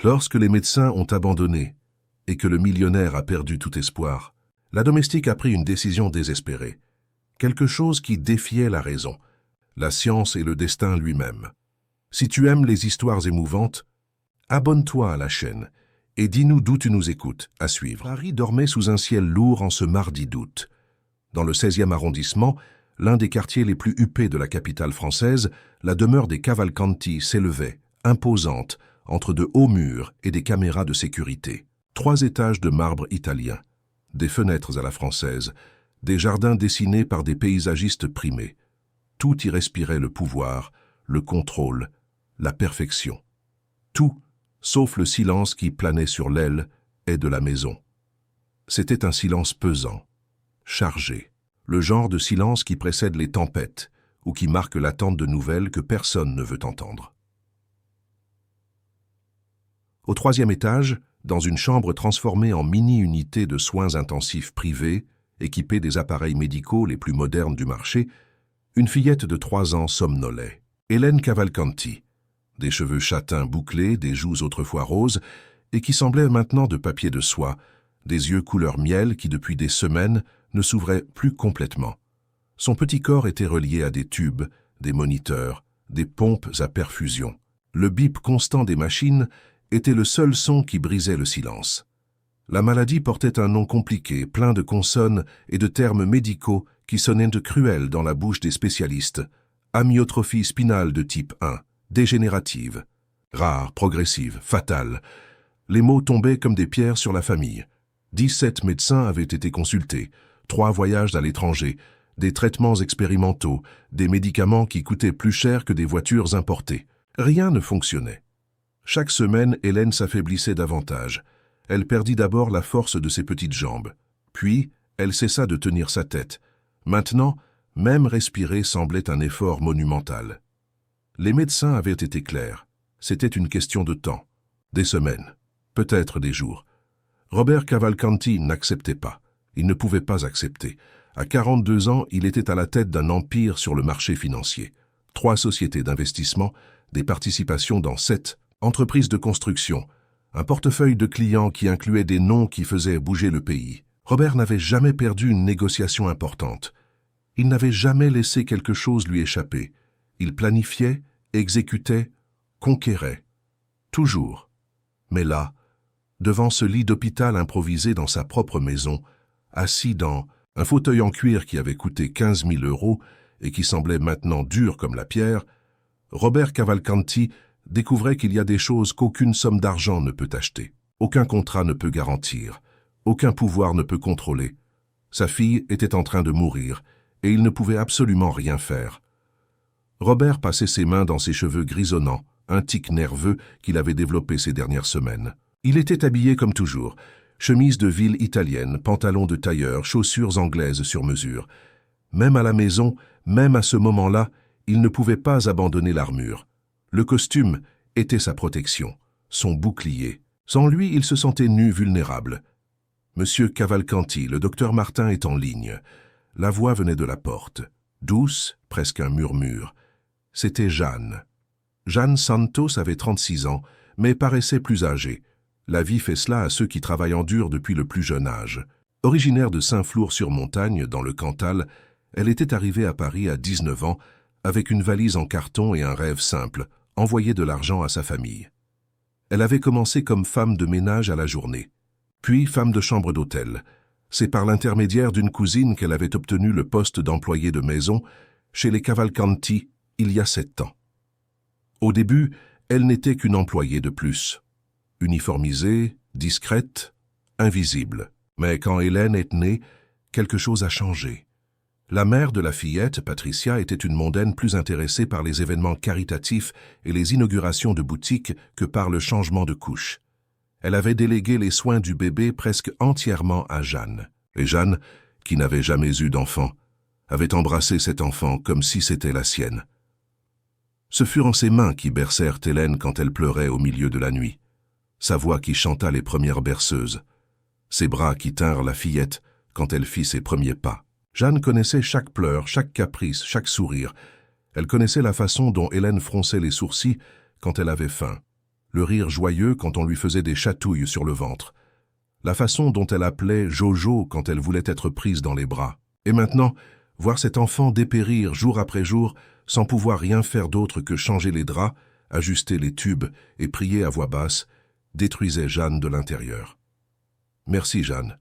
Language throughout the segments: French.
Lorsque les médecins ont abandonné et que le millionnaire a perdu tout espoir, la domestique a pris une décision désespérée. Quelque chose qui défiait la raison, la science et le destin lui-même. Si tu aimes les histoires émouvantes, abonne-toi à la chaîne et dis-nous d'où tu nous écoutes, à suivre. Paris dormait sous un ciel lourd en ce mardi d'août. Dans le 16e arrondissement, l'un des quartiers les plus huppés de la capitale française, la demeure des Cavalcanti s'élevait, imposante, entre de hauts murs et des caméras de sécurité. 3 étages de marbre italien, des fenêtres à la française, des jardins dessinés par des paysagistes primés. Tout y respirait le pouvoir, le contrôle, la perfection. Tout, sauf le silence qui planait sur l'aile et de la maison. C'était un silence pesant, chargé, le genre de silence qui précède les tempêtes ou qui marque l'attente de nouvelles que personne ne veut entendre. Au 3e étage, dans une chambre transformée en mini-unité de soins intensifs privés, équipée des appareils médicaux les plus modernes du marché, une fillette de 3 ans somnolait. Hélène Cavalcanti, des cheveux châtains bouclés, des joues autrefois roses, et qui semblaient maintenant de papier de soie, des yeux couleur miel qui depuis des semaines ne s'ouvraient plus complètement. Son petit corps était relié à des tubes, des moniteurs, des pompes à perfusion. Le bip constant des machines était le seul son qui brisait le silence. La maladie portait un nom compliqué, plein de consonnes et de termes médicaux qui sonnaient de cruels dans la bouche des spécialistes. Amyotrophie spinale de type 1, dégénérative, rare, progressive, fatale. Les mots tombaient comme des pierres sur la famille. 17 médecins avaient été consultés, 3 voyages à l'étranger, des traitements expérimentaux, des médicaments qui coûtaient plus cher que des voitures importées. Rien ne fonctionnait. Chaque semaine, Hélène s'affaiblissait davantage. Elle perdit d'abord la force de ses petites jambes. Puis, elle cessa de tenir sa tête. Maintenant, même respirer semblait un effort monumental. Les médecins avaient été clairs. C'était une question de temps. Des semaines, peut-être des jours. Robert Cavalcanti n'acceptait pas. Il ne pouvait pas accepter. À 42 ans, il était à la tête d'un empire sur le marché financier. 3 sociétés d'investissement, des participations dans 7 entreprises de construction, un portefeuille de clients qui incluait des noms qui faisaient bouger le pays. Robert n'avait jamais perdu une négociation importante. Il n'avait jamais laissé quelque chose lui échapper. Il planifiait, exécutait, conquérait. Toujours. Mais là, devant ce lit d'hôpital improvisé dans sa propre maison, assis dans un fauteuil en cuir qui avait coûté 15 000 € et qui semblait maintenant dur comme la pierre, Robert Cavalcanti découvrait qu'il y a des choses qu'aucune somme d'argent ne peut acheter, aucun contrat ne peut garantir, aucun pouvoir ne peut contrôler. Sa fille était en train de mourir et il ne pouvait absolument rien faire. Robert passait ses mains dans ses cheveux grisonnants, un tic nerveux qu'il avait développé ces dernières semaines. Il était habillé comme toujours, chemise de ville italienne, pantalon de tailleur, chaussures anglaises sur mesure. Même à la maison, même à ce moment-là, il ne pouvait pas abandonner l'armure. Le costume était sa protection, son bouclier. Sans lui, il se sentait nu, vulnérable. « Monsieur Cavalcanti, le docteur Martin est en ligne. » La voix venait de la porte, douce, presque un murmure. C'était Jeanne. Jeanne Santos avait 36 ans, mais paraissait plus âgée. La vie fait cela à ceux qui travaillent en dur depuis le plus jeune âge. Originaire de Saint-Flour-sur-Montagne, dans le Cantal, elle était arrivée à Paris à 19 ans, avec une valise en carton et un rêve simple, envoyer de l'argent à sa famille. Elle avait commencé comme femme de ménage à la journée, puis femme de chambre d'hôtel. C'est par l'intermédiaire d'une cousine qu'elle avait obtenu le poste d'employée de maison chez les Cavalcanti il y a 7 ans. Au début, elle n'était qu'une employée de plus. Uniformisée, discrète, invisible. Mais quand Hélène est née, quelque chose a changé. La mère de la fillette, Patricia, était une mondaine plus intéressée par les événements caritatifs et les inaugurations de boutiques que par le changement de couche. Elle avait délégué les soins du bébé presque entièrement à Jeanne. Et Jeanne, qui n'avait jamais eu d'enfant, avait embrassé cet enfant comme si c'était la sienne. Ce furent ses mains qui bercèrent Hélène quand elle pleurait au milieu de la nuit, sa voix qui chanta les premières berceuses, ses bras qui tinrent la fillette quand elle fit ses premiers pas. Jeanne connaissait chaque pleur, chaque caprice, chaque sourire. Elle connaissait la façon dont Hélène fronçait les sourcils quand elle avait faim, le rire joyeux quand on lui faisait des chatouilles sur le ventre, la façon dont elle appelait Jojo quand elle voulait être prise dans les bras. Et maintenant, voir cet enfant dépérir jour après jour sans pouvoir rien faire d'autre que changer les draps, ajuster les tubes et prier à voix basse, détruisait Jeanne de l'intérieur. « Merci, Jeanne. »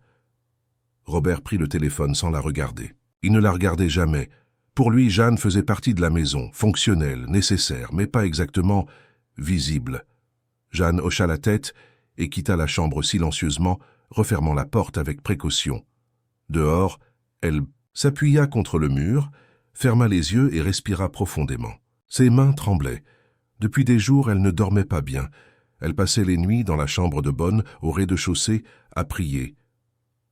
Robert prit le téléphone sans la regarder. Il ne la regardait jamais. Pour lui, Jeanne faisait partie de la maison, fonctionnelle, nécessaire, mais pas exactement visible. Jeanne hocha la tête et quitta la chambre silencieusement, refermant la porte avec précaution. Dehors, elle s'appuya contre le mur, ferma les yeux et respira profondément. Ses mains tremblaient. Depuis des jours, elle ne dormait pas bien. Elle passait les nuits dans la chambre de bonne, au rez-de-chaussée, à prier,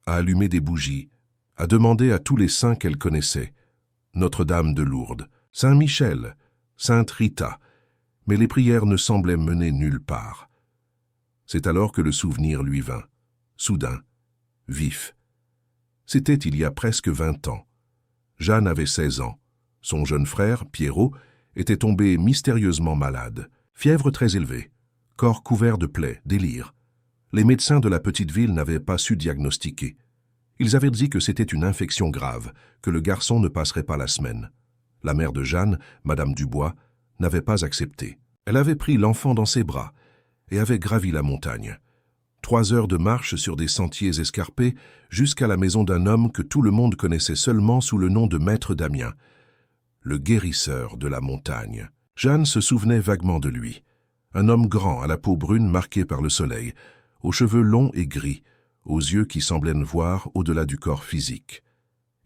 à allumer des bougies, à demander à tous les saints qu'elle connaissait. Notre-Dame de Lourdes, Saint-Michel, Sainte Rita, mais les prières ne semblaient mener nulle part. C'est alors que le souvenir lui vint, soudain, vif. C'était il y a presque 20 ans. Jeanne avait 16 ans. Son jeune frère, Pierrot, était tombé mystérieusement malade. Fièvre très élevée, corps couvert de plaies, délire. Les médecins de la petite ville n'avaient pas su diagnostiquer. Ils avaient dit que c'était une infection grave, que le garçon ne passerait pas la semaine. La mère de Jeanne, Madame Dubois, n'avait pas accepté. Elle avait pris l'enfant dans ses bras et avait gravi la montagne. 3 heures de marche sur des sentiers escarpés jusqu'à la maison d'un homme que tout le monde connaissait seulement sous le nom de Maître Damien, le guérisseur de la montagne. Jeanne se souvenait vaguement de lui. Un homme grand à la peau brune marquée par le soleil, aux cheveux longs et gris, aux yeux qui semblaient ne voir au-delà du corps physique.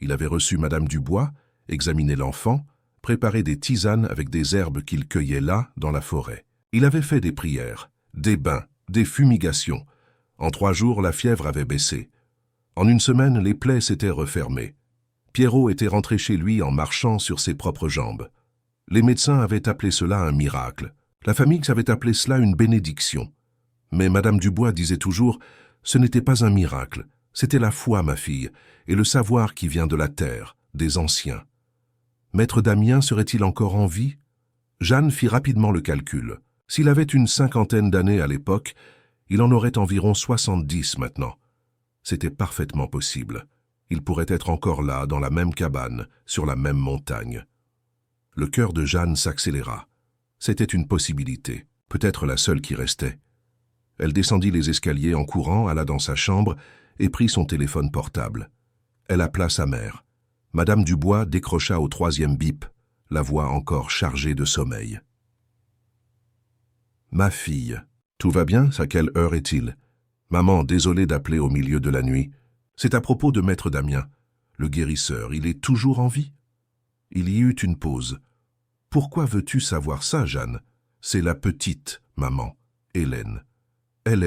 Il avait reçu Madame Dubois, examiné l'enfant, préparé des tisanes avec des herbes qu'il cueillait là, dans la forêt. Il avait fait des prières, des bains, des fumigations. En 3 jours, la fièvre avait baissé. En 1 semaine, les plaies s'étaient refermées. Pierrot était rentré chez lui en marchant sur ses propres jambes. Les médecins avaient appelé cela un miracle. La famille avait appelé cela une bénédiction. Mais Madame Dubois disait toujours « Ce n'était pas un miracle, c'était la foi, ma fille, et le savoir qui vient de la terre, des anciens. » Maître Damien serait-il encore en vie? Jeanne fit rapidement le calcul. S'il avait une 50aine d'années à l'époque, il en aurait environ 70 maintenant. C'était parfaitement possible. Il pourrait être encore là, dans la même cabane, sur la même montagne. Le cœur de Jeanne s'accéléra. C'était une possibilité, peut-être la seule qui restait. Elle descendit les escaliers en courant, alla dans sa chambre et prit son téléphone portable. Elle appela sa mère. Madame Dubois décrocha au 3e bip, la voix encore chargée de sommeil. « Ma fille, tout va bien? À quelle heure est-il? Maman, désolée d'appeler au milieu de la nuit. C'est à propos de Maître Damien. Le guérisseur, il est toujours en vie? » Il y eut une pause. « Pourquoi veux-tu savoir ça, Jeanne? C'est la petite, maman, Hélène. Elle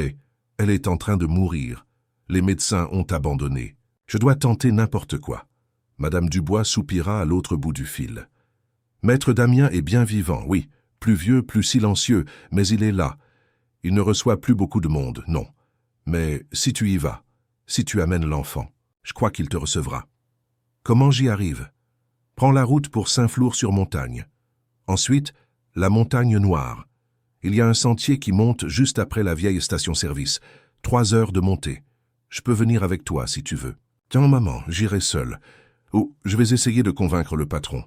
est en train de mourir. Les médecins ont abandonné. Je dois tenter n'importe quoi. » Madame Dubois soupira à l'autre bout du fil. « Maître Damien est bien vivant, oui, plus vieux, plus silencieux, mais il est là. Il ne reçoit plus beaucoup de monde, non. Mais si tu y vas, si tu amènes l'enfant, je crois qu'il te recevra. Comment j'y arrive? Prends la route pour Saint-Flour-sur-Montagne. Ensuite, la Montagne Noire. Il y a un sentier qui monte juste après la vieille station-service. 3 heures de montée. Je peux venir avec toi si tu veux. Tiens, maman, j'irai seule. Ou je vais essayer de convaincre le patron.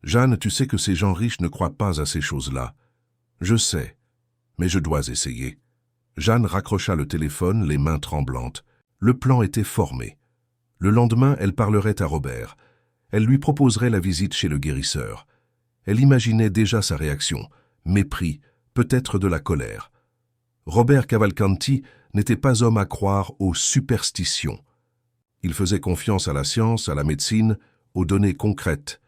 Jeanne, tu sais que ces gens riches ne croient pas à ces choses-là. Je sais, mais je dois essayer. » Jeanne raccrocha le téléphone, les mains tremblantes. Le plan était formé. Le lendemain, elle parlerait à Robert. Elle lui proposerait la visite chez le guérisseur. Elle imaginait déjà sa réaction. Mépris, peut-être de la colère. Robert Cavalcanti n'était pas homme à croire aux superstitions. Il faisait confiance à la science, à la médecine, aux données concrètes.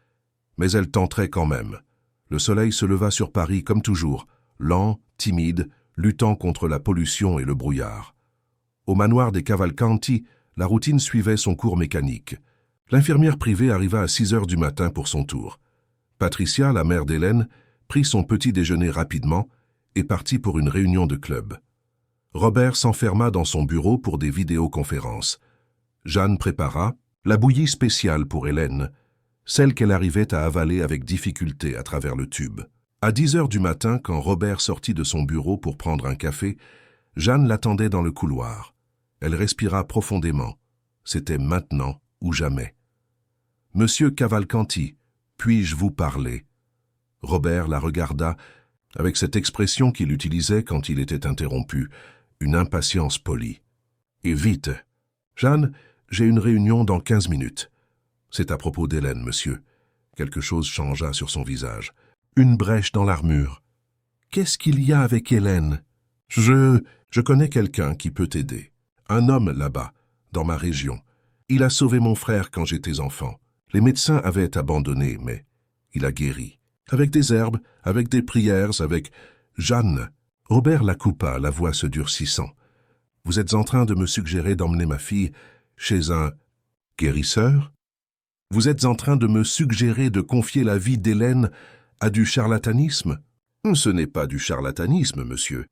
Mais elle tenterait quand même. Le soleil se leva sur Paris comme toujours, lent, timide, luttant contre la pollution et le brouillard. Au manoir des Cavalcanti, la routine suivait son cours mécanique. L'infirmière privée arriva à 6 heures du matin pour son tour. Patricia, la mère d'Hélène, prit son petit déjeuner rapidement et partit pour une réunion de club. Robert s'enferma dans son bureau pour des vidéoconférences. Jeanne prépara la bouillie spéciale pour Hélène, celle qu'elle arrivait à avaler avec difficulté à travers le tube. À 10 heures du matin, quand Robert sortit de son bureau pour prendre un café, Jeanne l'attendait dans le couloir. Elle respira profondément. C'était maintenant ou jamais. « Monsieur Cavalcanti, puis-je vous parler ?» Robert la regarda avec cette expression qu'il utilisait quand il était interrompu, une impatience polie. « Et vite. Jeanne, j'ai une réunion dans 15 minutes. » « C'est à propos d'Hélène, monsieur. » Quelque chose changea sur son visage. Une brèche dans l'armure. « Qu'est-ce qu'il y a avec Hélène? »« Je connais quelqu'un qui peut t'aider. Un homme là-bas, dans ma région. Il a sauvé mon frère quand j'étais enfant. Les médecins avaient abandonné, mais il a guéri. Avec des herbes, avec des prières, avec... Jeanne. » Robert la coupa, la voix se durcissant. « Vous êtes en train de me suggérer d'emmener ma fille chez un guérisseur? Vous êtes en train de me suggérer de confier la vie d'Hélène à du charlatanisme? Ce n'est pas du charlatanisme, monsieur.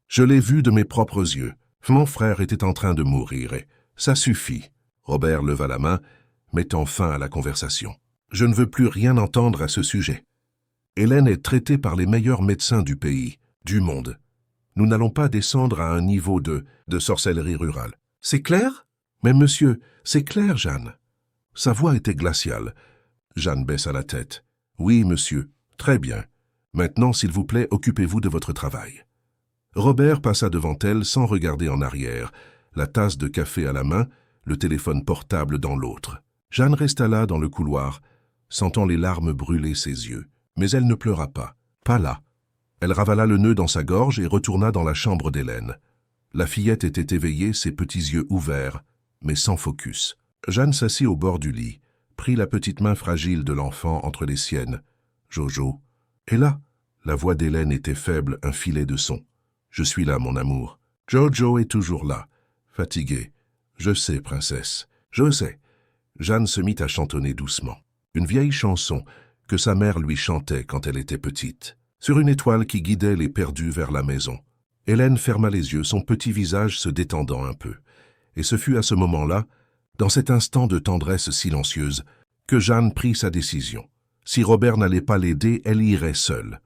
Je l'ai vu de mes propres yeux. Mon frère était en train de mourir et ça suffit. » Robert leva la main, mettant fin à la conversation. « Je ne veux plus rien entendre à ce sujet. Hélène est traitée par les meilleurs médecins du pays, du monde. Nous n'allons pas descendre à un niveau de sorcellerie rurale. C'est clair? Mais monsieur, c'est clair, Jeanne. » Sa voix était glaciale. Jeanne baissa la tête. « Oui, monsieur, très bien. Maintenant, s'il vous plaît, occupez-vous de votre travail. » Robert passa devant elle sans regarder en arrière, la tasse de café à la main, le téléphone portable dans l'autre. Jeanne resta là dans le couloir, sentant les larmes brûler ses yeux. Mais elle ne pleura pas. Pas là. Elle ravala le nœud dans sa gorge et retourna dans la chambre d'Hélène. La fillette était éveillée, ses petits yeux ouverts, mais sans focus. Jeanne s'assit au bord du lit, prit la petite main fragile de l'enfant entre les siennes. « Jojo. » Et là, la voix d'Hélène était faible, un filet de son. « Je suis là, mon amour. Jojo est toujours là, fatigué. Je sais, princesse, je sais. » Jeanne se mit à chantonner doucement. Une vieille chanson que sa mère lui chantait quand elle était petite, sur une étoile qui guidait les perdus vers la maison. Hélène ferma les yeux, son petit visage se détendant un peu. Et ce fut à ce moment-là, dans cet instant de tendresse silencieuse, que Jeanne prit sa décision. Si Robert n'allait pas l'aider, elle irait seule.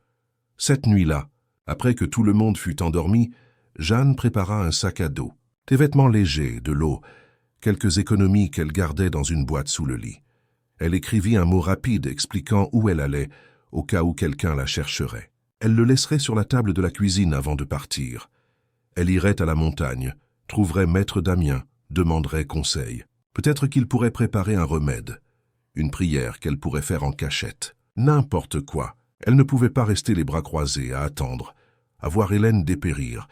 Cette nuit-là, après que tout le monde fut endormi, Jeanne prépara un sac à dos, des vêtements légers, de l'eau, quelques économies qu'elle gardait dans une boîte sous le lit. Elle écrivit un mot rapide expliquant où elle allait, au cas où quelqu'un la chercherait. Elle le laisserait sur la table de la cuisine avant de partir. Elle irait à la montagne, trouverait Maître Damien, demanderait conseil. Peut-être qu'il pourrait préparer un remède, une prière qu'elle pourrait faire en cachette. N'importe quoi. Elle ne pouvait pas rester les bras croisés à attendre, à voir Hélène dépérir.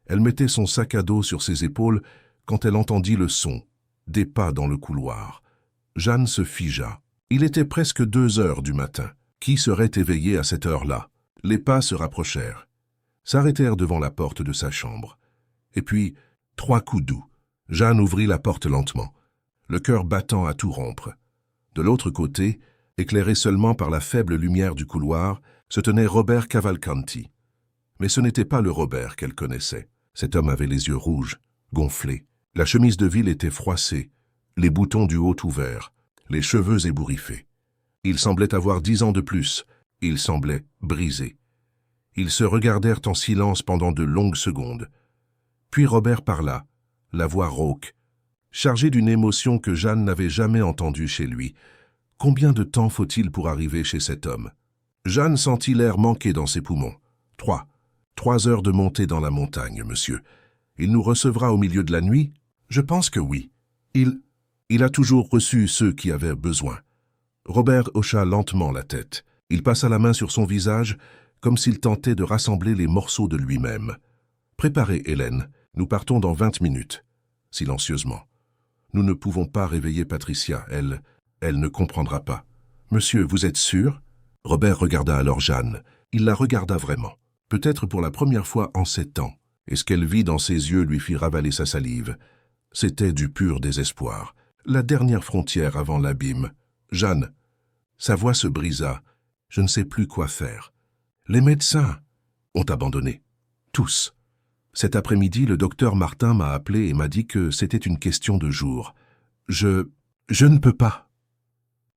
Elle mettait son sac à dos sur ses épaules quand elle entendit le son, des pas dans le couloir. Jeanne se figea. Il était presque 2 heures du matin. Qui serait éveillé à cette heure-là? Les pas se rapprochèrent, s'arrêtèrent devant la porte de sa chambre. Et puis, 3 coups doux. Jeanne ouvrit la porte lentement, le cœur battant à tout rompre. De l'autre côté, éclairé seulement par la faible lumière du couloir, se tenait Robert Cavalcanti. Mais ce n'était pas le Robert qu'elle connaissait. Cet homme avait les yeux rouges, gonflés. La chemise de ville était froissée, les boutons du haut ouverts, les cheveux ébouriffés. Il semblait avoir 10 ans de plus. Il semblait brisé. Ils se regardèrent en silence pendant de longues secondes. Puis Robert parla, la voix rauque, chargée d'une émotion que Jeanne n'avait jamais entendue chez lui. Combien de temps faut-il pour arriver chez cet homme? Jeanne sentit l'air manquer dans ses poumons. 3 heures de montée dans la montagne, monsieur. Il nous recevra au milieu de la nuit? Je pense que oui. Il a toujours reçu ceux qui avaient besoin. Robert hocha lentement la tête. Il passa la main sur son visage, comme s'il tentait de rassembler les morceaux de lui-même. « Préparez, Hélène. Nous partons dans 20 minutes. » Silencieusement. « Nous ne pouvons pas réveiller Patricia. Elle ne comprendra pas. »« Monsieur, vous êtes sûr ?» Robert regarda alors Jeanne. Il la regarda vraiment. Peut-être pour la première fois en 7 ans. Et ce qu'elle vit dans ses yeux lui fit ravaler sa salive. C'était du pur désespoir. La dernière frontière avant l'abîme. « Jeanne !» Sa voix se brisa. « Je ne sais plus quoi faire. Les médecins ont abandonné. Tous. Cet après-midi, le docteur Martin m'a appelé et m'a dit que c'était une question de jours. Je ne peux pas.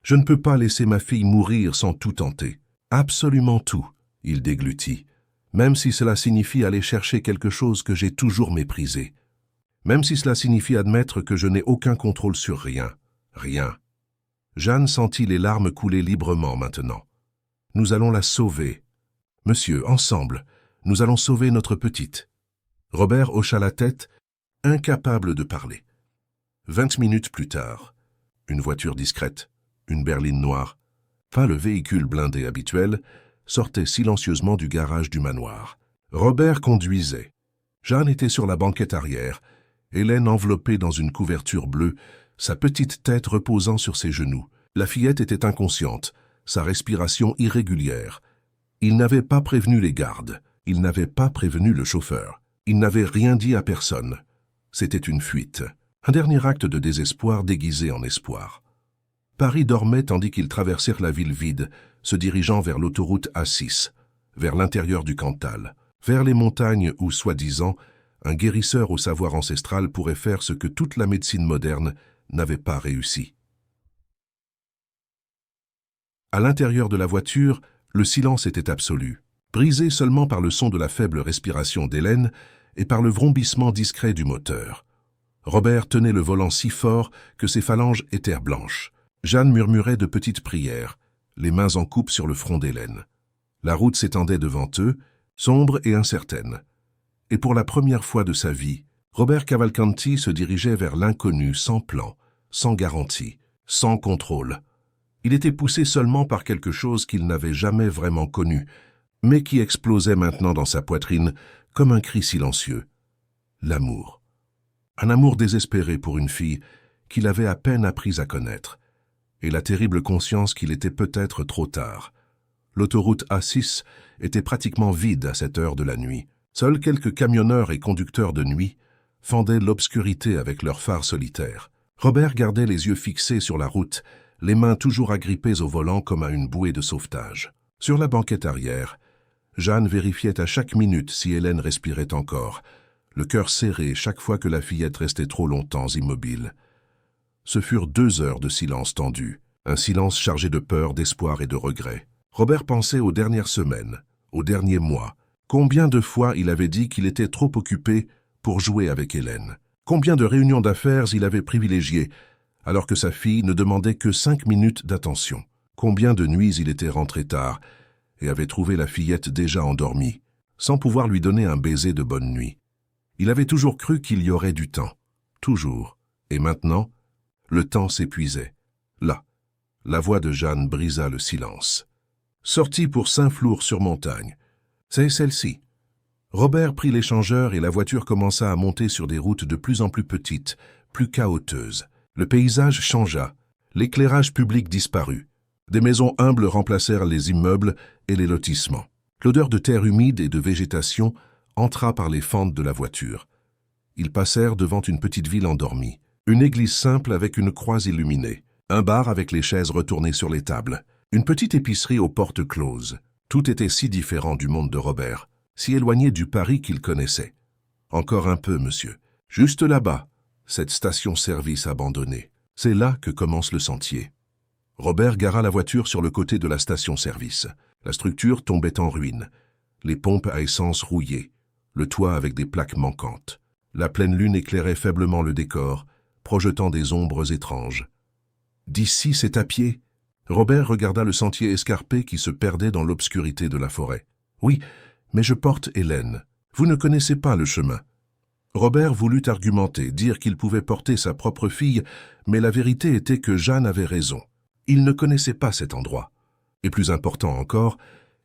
Je ne peux pas laisser ma fille mourir sans tout tenter. Absolument tout. Il déglutit. Même si cela signifie aller chercher quelque chose que j'ai toujours méprisé. Même si cela signifie admettre que je n'ai aucun contrôle sur rien. Rien. Jeanne sentit les larmes couler librement maintenant. Nous allons la sauver. Monsieur, ensemble, nous allons sauver notre petite. Robert hocha la tête, incapable de parler. 20 minutes plus tard, une voiture discrète, une berline noire, pas le véhicule blindé habituel, sortait silencieusement du garage du manoir. Robert conduisait. Jeanne était sur la banquette arrière, Hélène enveloppée dans une couverture bleue, sa petite tête reposant sur ses genoux. La fillette était inconsciente, sa respiration irrégulière. Il n'avait pas prévenu les gardes, il n'avait pas prévenu le chauffeur, il n'avait rien dit à personne. C'était une fuite, un dernier acte de désespoir déguisé en espoir. Paris dormait tandis qu'ils traversèrent la ville vide, se dirigeant vers l'autoroute A6, vers l'intérieur du Cantal, vers les montagnes où, soi-disant, un guérisseur au savoir ancestral pourrait faire ce que toute la médecine moderne n'avait pas réussi. À l'intérieur de la voiture, le silence était absolu, brisé seulement par le son de la faible respiration d'Hélène et par le vrombissement discret du moteur. Robert tenait le volant si fort que ses phalanges étaient blanches. Jeanne murmurait de petites prières, les mains en coupe sur le front d'Hélène. La route s'étendait devant eux, sombre et incertaine. Et pour la première fois de sa vie, Robert Cavalcanti se dirigeait vers l'inconnu sans plan, sans garantie, sans contrôle. Il était poussé seulement par quelque chose qu'il n'avait jamais vraiment connu, mais qui explosait maintenant dans sa poitrine comme un cri silencieux. L'amour. Un amour désespéré pour une fille qu'il avait à peine appris à connaître, et la terrible conscience qu'il était peut-être trop tard. L'autoroute A6 était pratiquement vide à cette heure de la nuit. Seuls quelques camionneurs et conducteurs de nuit fendaient l'obscurité avec leurs phares solitaires. Robert gardait les yeux fixés sur la route, les mains toujours agrippées au volant comme à une bouée de sauvetage. Sur la banquette arrière, Jeanne vérifiait à chaque minute si Hélène respirait encore, le cœur serré chaque fois que la fillette restait trop longtemps immobile. Ce furent 2 heures de silence tendu, un silence chargé de peur, d'espoir et de regret. Robert pensait aux dernières semaines, aux derniers mois. Combien de fois il avait dit qu'il était trop occupé pour jouer avec Hélène? Combien de réunions d'affaires il avait privilégiées, alors que sa fille ne demandait que 5 minutes d'attention? Combien de nuits il était rentré tard et avait trouvé la fillette déjà endormie, sans pouvoir lui donner un baiser de bonne nuit? Il avait toujours cru qu'il y aurait du temps. Toujours. Et maintenant, le temps s'épuisait. Là, la voix de Jeanne brisa le silence. Sortie pour Saint-Flour-sur-Montagne. C'est celle-ci. Robert prit l'échangeur et la voiture commença à monter sur des routes de plus en plus petites, plus chaotieuses. Le paysage changea. L'éclairage public disparut. Des maisons humbles remplacèrent les immeubles et les lotissements. L'odeur de terre humide et de végétation entra par les fentes de la voiture. Ils passèrent devant une petite ville endormie. Une église simple avec une croix illuminée. Un bar avec les chaises retournées sur les tables. Une petite épicerie aux portes closes. Tout était si différent du monde de Robert, si éloigné du Paris qu'il connaissait. Encore un peu, monsieur. Juste là-bas, cette station-service abandonnée. C'est là que commence le sentier. Robert gara la voiture sur le côté de la station-service. La structure tombait en ruine. Les pompes à essence rouillées. Le toit avec des plaques manquantes. La pleine lune éclairait faiblement le décor, projetant des ombres étranges. D'ici, c'est à pied. Robert regarda le sentier escarpé qui se perdait dans l'obscurité de la forêt. Oui, mais je porte Hélène. Vous ne connaissez pas le chemin. Robert voulut argumenter, dire qu'il pouvait porter sa propre fille, mais la vérité était que Jeanne avait raison. Il ne connaissait pas cet endroit. Et plus important encore,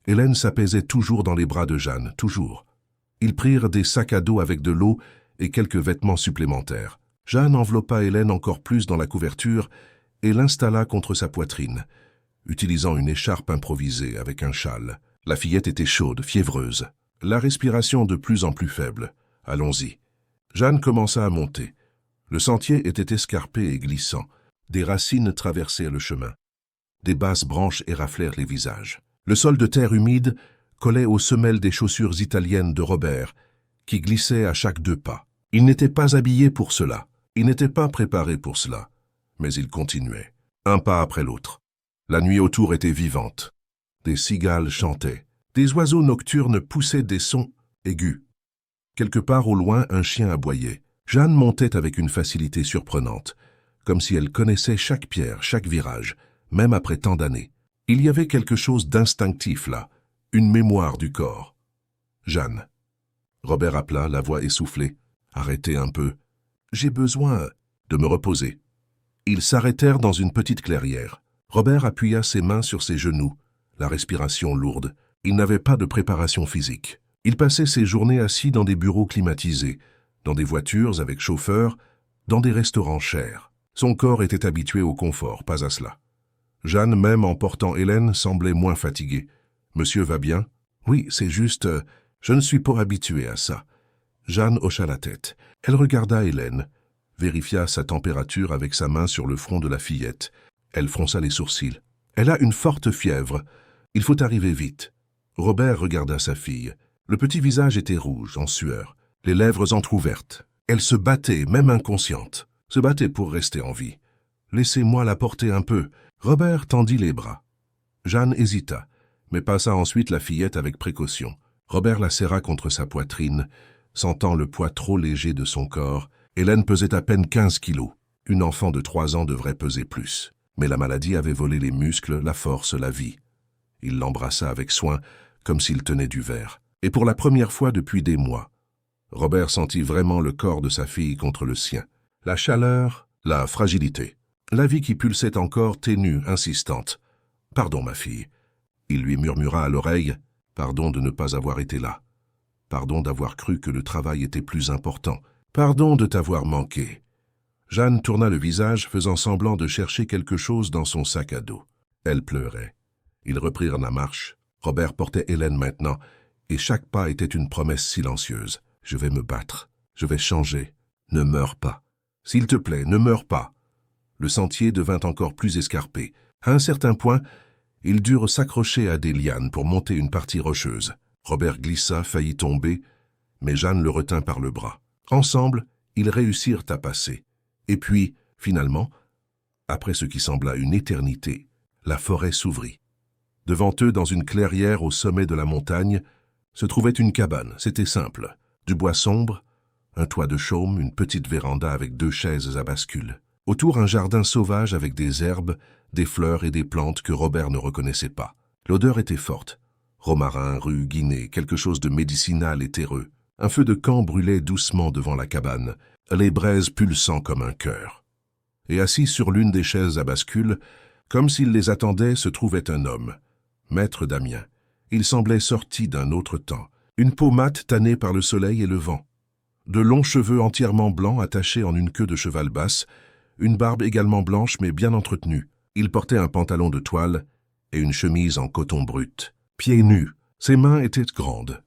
Hélène s'apaisait toujours dans les bras de Jeanne, toujours. Ils prirent des sacs à dos avec de l'eau et quelques vêtements supplémentaires. Jeanne enveloppa Hélène encore plus dans la couverture et l'installa contre sa poitrine, utilisant une écharpe improvisée avec un châle. La fillette était chaude, fiévreuse. La respiration de plus en plus faible. Allons-y. Jeanne commença à monter. Le sentier était escarpé et glissant. Des racines traversaient le chemin. Des basses branches éraflèrent les visages. Le sol de terre humide collait aux semelles des chaussures italiennes de Robert, qui glissaient à chaque 2 pas. Il n'était pas habillé pour cela. Il n'était pas préparé pour cela. Mais il continuait, un pas après l'autre. La nuit autour était vivante. Des cigales chantaient. Des oiseaux nocturnes poussaient des sons aigus. Quelque part au loin, un chien aboyait. Jeanne montait avec une facilité surprenante, comme si elle connaissait chaque pierre, chaque virage, même après tant d'années. Il y avait quelque chose d'instinctif là, une mémoire du corps. Jeanne. Robert appela, la voix essoufflée. Arrêtez un peu. J'ai besoin de me reposer. Ils s'arrêtèrent dans une petite clairière. Robert appuya ses mains sur ses genoux, la respiration lourde. Il n'avait pas de préparation physique. Il passait ses journées assis dans des bureaux climatisés, dans des voitures avec chauffeur, dans des restaurants chers. Son corps était habitué au confort, pas à cela. Jeanne, même en portant Hélène, semblait moins fatiguée. « Monsieur va bien ?»« Oui, c'est juste, je ne suis pas habitué à ça. » Jeanne hocha la tête. Elle regarda Hélène, vérifia sa température avec sa main sur le front de la fillette. Elle fronça les sourcils. « Elle a une forte fièvre. Il faut arriver vite. » Robert regarda sa fille. Le petit visage était rouge, en sueur, les lèvres entr'ouvertes. Elle se battait, même inconsciente. Se battait pour rester en vie. « Laissez-moi la porter un peu. » Robert tendit les bras. Jeanne hésita, mais passa ensuite la fillette avec précaution. Robert la serra contre sa poitrine, sentant le poids trop léger de son corps. Hélène pesait à peine 15 kilos. Une enfant de 3 ans devrait peser plus. Mais la maladie avait volé les muscles, la force, la vie. Il l'embrassa avec soin, comme s'il tenait du verre. Et pour la première fois depuis des mois, Robert sentit vraiment le corps de sa fille contre le sien. La chaleur, la fragilité. La vie qui pulsait encore, ténue, insistante. « Pardon, ma fille. » Il lui murmura à l'oreille. « Pardon de ne pas avoir été là. Pardon d'avoir cru que le travail était plus important. Pardon de t'avoir manqué. » Jeanne tourna le visage, faisant semblant de chercher quelque chose dans son sac à dos. Elle pleurait. Ils reprirent la marche. Robert portait Hélène maintenant, et chaque pas était une promesse silencieuse. « Je vais me battre. Je vais changer. Ne meurs pas. S'il te plaît, ne meurs pas. » Le sentier devint encore plus escarpé. À un certain point, ils durent s'accrocher à des lianes pour monter une partie rocheuse. Robert glissa, faillit tomber, mais Jeanne le retint par le bras. Ensemble, ils réussirent à passer. Et puis, finalement, après ce qui sembla une éternité, la forêt s'ouvrit. Devant eux, dans une clairière au sommet de la montagne, se trouvait une cabane. C'était simple. Du bois sombre, un toit de chaume, une petite véranda avec 2 chaises à bascule. Autour, un jardin sauvage avec des herbes, des fleurs et des plantes que Robert ne reconnaissait pas. L'odeur était forte. Romarin, rue, guinée, quelque chose de médicinal et terreux. Un feu de camp brûlait doucement devant la cabane, les braises pulsant comme un cœur. Et assis sur l'une des chaises à bascule, comme s'il les attendait, se trouvait un homme, Maître Damien. Il semblait sorti d'un autre temps, une peau mate tannée par le soleil et le vent. De longs cheveux entièrement blancs attachés en une queue de cheval basse, une barbe également blanche mais bien entretenue. Il portait un pantalon de toile et une chemise en coton brut. Pieds nus, ses mains étaient grandes,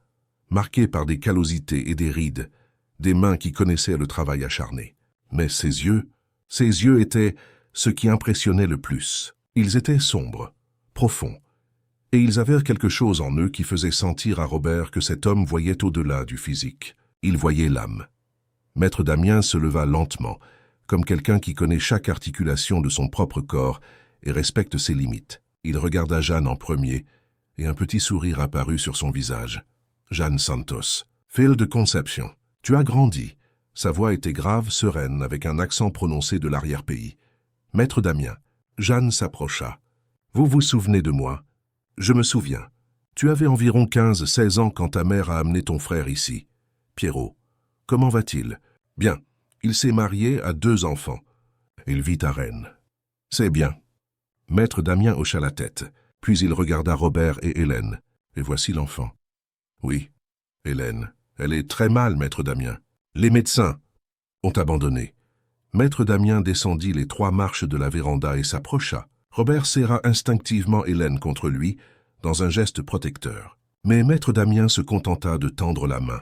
marquées par des callosités et des rides, des mains qui connaissaient le travail acharné. Mais ses yeux étaient ce qui impressionnait le plus. Ils étaient sombres, profonds, et ils avaient quelque chose en eux qui faisait sentir à Robert que cet homme voyait au-delà du physique. Il voyait l'âme. Maître Damien se leva lentement, comme quelqu'un qui connaît chaque articulation de son propre corps et respecte ses limites. Il regarda Jeanne en premier, et un petit sourire apparut sur son visage. Jeanne Santos, fille de conception. Tu as grandi. Sa voix était grave, sereine, avec un accent prononcé de l'arrière-pays. Maître Damien. Jeanne s'approcha. Vous vous souvenez de moi? Je me souviens. Tu avais environ 15-16 ans quand ta mère a amené ton frère ici. Pierrot. Comment va-t-il? Bien. Il s'est marié, a 2 enfants. Il vit à Rennes. C'est bien. Maître Damien hocha la tête, puis il regarda Robert et Hélène. Et voici l'enfant. Oui, Hélène. Elle est très mal, Maître Damien. Les médecins ont abandonné. Maître Damien descendit les 3 marches de la véranda et s'approcha. Robert serra instinctivement Hélène contre lui, dans un geste protecteur. Mais Maître Damien se contenta de tendre la main,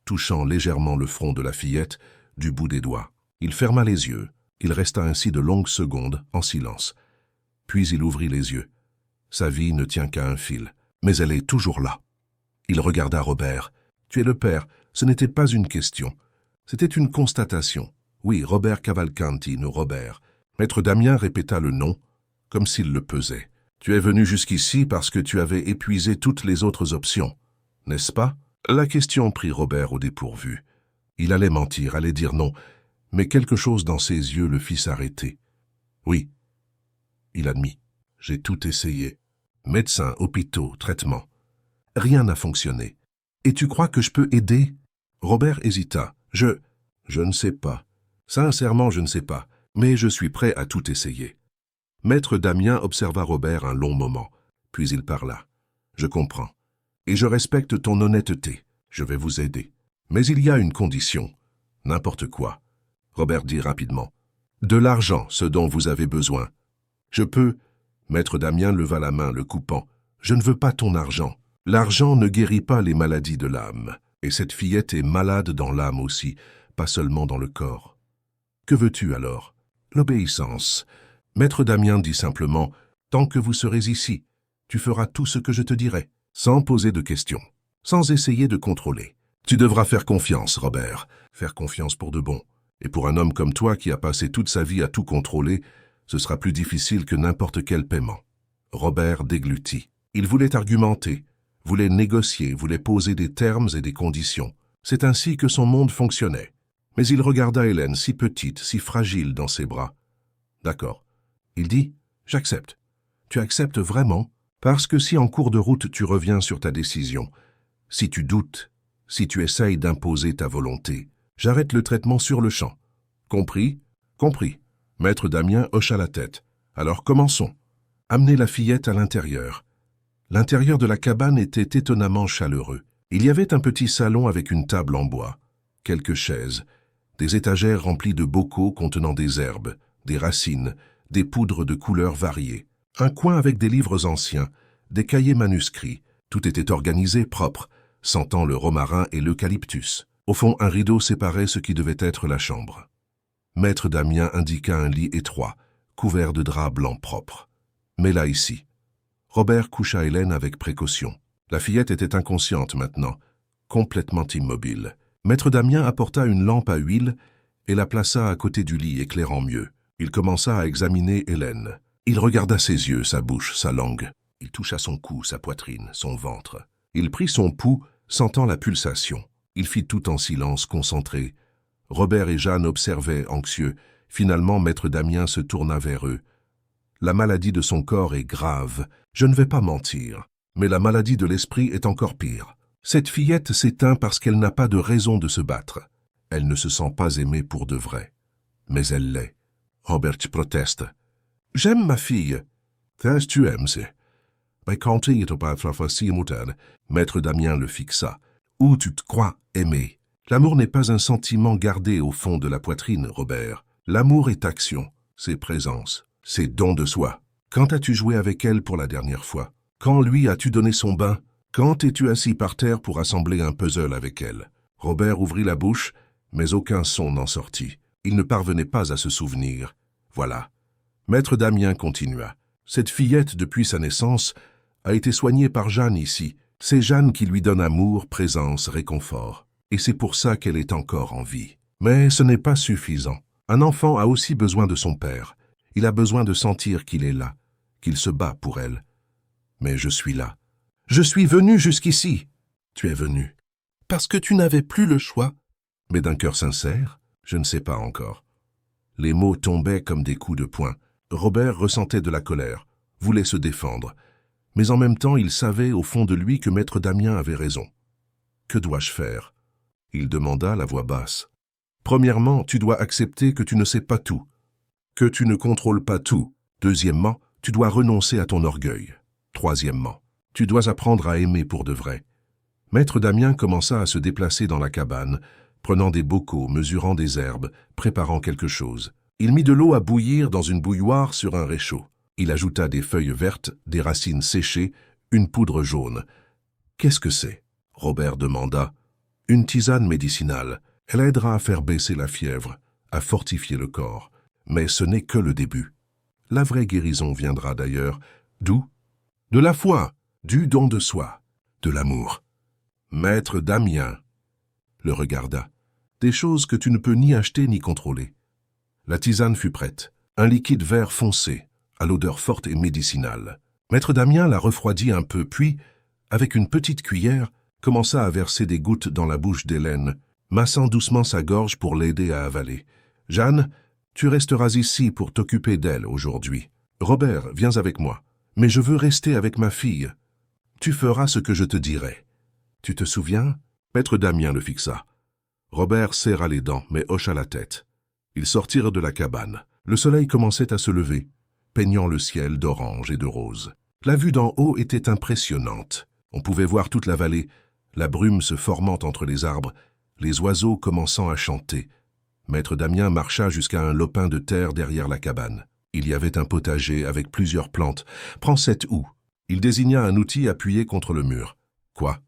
touchant légèrement le front de la fillette du bout des doigts. Il ferma les yeux. Il resta ainsi de longues secondes, en silence. Puis il ouvrit les yeux. Sa vie ne tient qu'à un fil, mais elle est toujours là. Il regarda Robert. « Tu es le père, ce n'était pas une question. C'était une constatation. Oui, Robert Cavalcanti, nous Robert. » Maître Damien répéta le nom, comme s'il le pesait. Tu es venu jusqu'ici parce que tu avais épuisé toutes les autres options, n'est-ce pas? La question prit Robert au dépourvu. Il allait mentir, allait dire non, mais quelque chose dans ses yeux le fit s'arrêter. Oui, il admit. J'ai tout essayé. Médecin, hôpitaux, traitements. Rien n'a fonctionné. Et tu crois que je peux aider? Robert hésita. Je ne sais pas. Sincèrement, je ne sais pas. Mais je suis prêt à tout essayer. Maître Damien observa Robert un long moment, puis il parla. Je comprends. Et je respecte ton honnêteté. Je vais vous aider. Mais il y a une condition. N'importe quoi. Robert dit rapidement. De l'argent, ce dont vous avez besoin. Je peux... Maître Damien leva la main, le coupant. Je ne veux pas ton argent. L'argent ne guérit pas les maladies de l'âme. Et cette fillette est malade dans l'âme aussi, pas seulement dans le corps. Que veux-tu alors? L'obéissance. Maître Damien dit simplement, tant que vous serez ici, tu feras tout ce que je te dirai, sans poser de questions, sans essayer de contrôler. Tu devras faire confiance, Robert, faire confiance pour de bon. Et pour un homme comme toi qui a passé toute sa vie à tout contrôler, ce sera plus difficile que n'importe quel paiement. Robert déglutit. Il voulait argumenter, voulait négocier, voulait poser des termes et des conditions. C'est ainsi que son monde fonctionnait. Mais il regarda Hélène, si petite, si fragile dans ses bras. D'accord. Il dit, j'accepte. Tu acceptes vraiment? Parce que si en cours de route tu reviens sur ta décision, si tu doutes, si tu essayes d'imposer ta volonté, j'arrête le traitement sur le champ. Compris? Compris. Maître Damien hocha la tête. Alors commençons. Amenez la fillette à l'intérieur. L'intérieur de la cabane était étonnamment chaleureux. Il y avait un petit salon avec une table en bois, quelques chaises, des étagères remplies de bocaux contenant des herbes, des racines, des poudres de couleurs variées, un coin avec des livres anciens, des cahiers manuscrits. Tout était organisé propre, sentant le romarin et l'eucalyptus. Au fond, un rideau séparait ce qui devait être la chambre. Maître Damien indiqua un lit étroit, couvert de draps blancs propres. Mets-la ici. Robert coucha Hélène avec précaution. La fillette était inconsciente maintenant, complètement immobile. Maître Damien apporta une lampe à huile et la plaça à côté du lit, éclairant mieux. Il commença à examiner Hélène. Il regarda ses yeux, sa bouche, sa langue. Il toucha son cou, sa poitrine, son ventre. Il prit son pouls, sentant la pulsation. Il fit tout en silence, concentré. Robert et Jeanne observaient, anxieux. Finalement, Maître Damien se tourna vers eux. La maladie de son corps est grave. Je ne vais pas mentir. Mais la maladie de l'esprit est encore pire. Cette fillette s'éteint parce qu'elle n'a pas de raison de se battre. Elle ne se sent pas aimée pour de vrai. Mais elle l'est. Robert proteste. « J'aime ma fille. »« Tu aimes, c'est. » Mais quand tu pas facile, Maître Damien le fixa. « Où tu te crois aimer? L'amour n'est pas un sentiment gardé au fond de la poitrine, Robert. L'amour est action, c'est présence, c'est don de soi. Quand as-tu joué avec elle pour la dernière fois? Quand lui as-tu donné son bain? Quand es-tu assis par terre pour assembler un puzzle avec elle? » Robert ouvrit la bouche, mais aucun son n'en sortit. Il ne parvenait pas à se souvenir. Voilà. Maître Damien continua. Cette fillette, depuis sa naissance, a été soignée par Jeanne ici. C'est Jeanne qui lui donne amour, présence, réconfort. Et c'est pour ça qu'elle est encore en vie. Mais ce n'est pas suffisant. Un enfant a aussi besoin de son père. Il a besoin de sentir qu'il est là, qu'il se bat pour elle. Mais je suis là. Je suis venu jusqu'ici. Tu es venu. Parce que tu n'avais plus le choix. Mais d'un cœur sincère, je ne sais pas encore. Les mots tombaient comme des coups de poing. Robert ressentait de la colère, voulait se défendre. Mais en même temps, il savait au fond de lui que Maître Damien avait raison. Que dois-je faire? Il demanda la voix basse. Premièrement, tu dois accepter que tu ne sais pas tout, que tu ne contrôles pas tout. Deuxièmement, tu dois renoncer à ton orgueil. Troisièmement, tu dois apprendre à aimer pour de vrai. Maître Damien commença à se déplacer dans la cabane, prenant des bocaux, mesurant des herbes, préparant quelque chose. Il mit de l'eau à bouillir dans une bouilloire sur un réchaud. Il ajouta des feuilles vertes, des racines séchées, une poudre jaune. « Qu'est-ce que c'est » Robert demanda. « Une tisane médicinale. Elle aidera à faire baisser la fièvre, à fortifier le corps. Mais ce n'est que le début. La vraie guérison viendra d'ailleurs. D'où? De la foi, du don de soi, de l'amour. » Maître Damien le regarda. Des choses que tu ne peux ni acheter ni contrôler. La tisane fut prête. Un liquide vert foncé, à l'odeur forte et médicinale. Maître Damien la refroidit un peu, puis, avec une petite cuillère, commença à verser des gouttes dans la bouche d'Hélène, massant doucement sa gorge pour l'aider à avaler. « Jeanne, tu resteras ici pour t'occuper d'elle aujourd'hui. Robert, viens avec moi. Mais je veux rester avec ma fille. Tu feras ce que je te dirai. Tu te souviens ?» Maître Damien le fixa. Robert serra les dents, mais hocha la tête. Ils sortirent de la cabane. Le soleil commençait à se lever, peignant le ciel d'orange et de rose. La vue d'en haut était impressionnante. On pouvait voir toute la vallée, la brume se formant entre les arbres, les oiseaux commençant à chanter. Maître Damien marcha jusqu'à un lopin de terre derrière la cabane. Il y avait un potager avec plusieurs plantes. « Prends cette houe. » Il désigna un outil appuyé contre le mur. « Quoi ?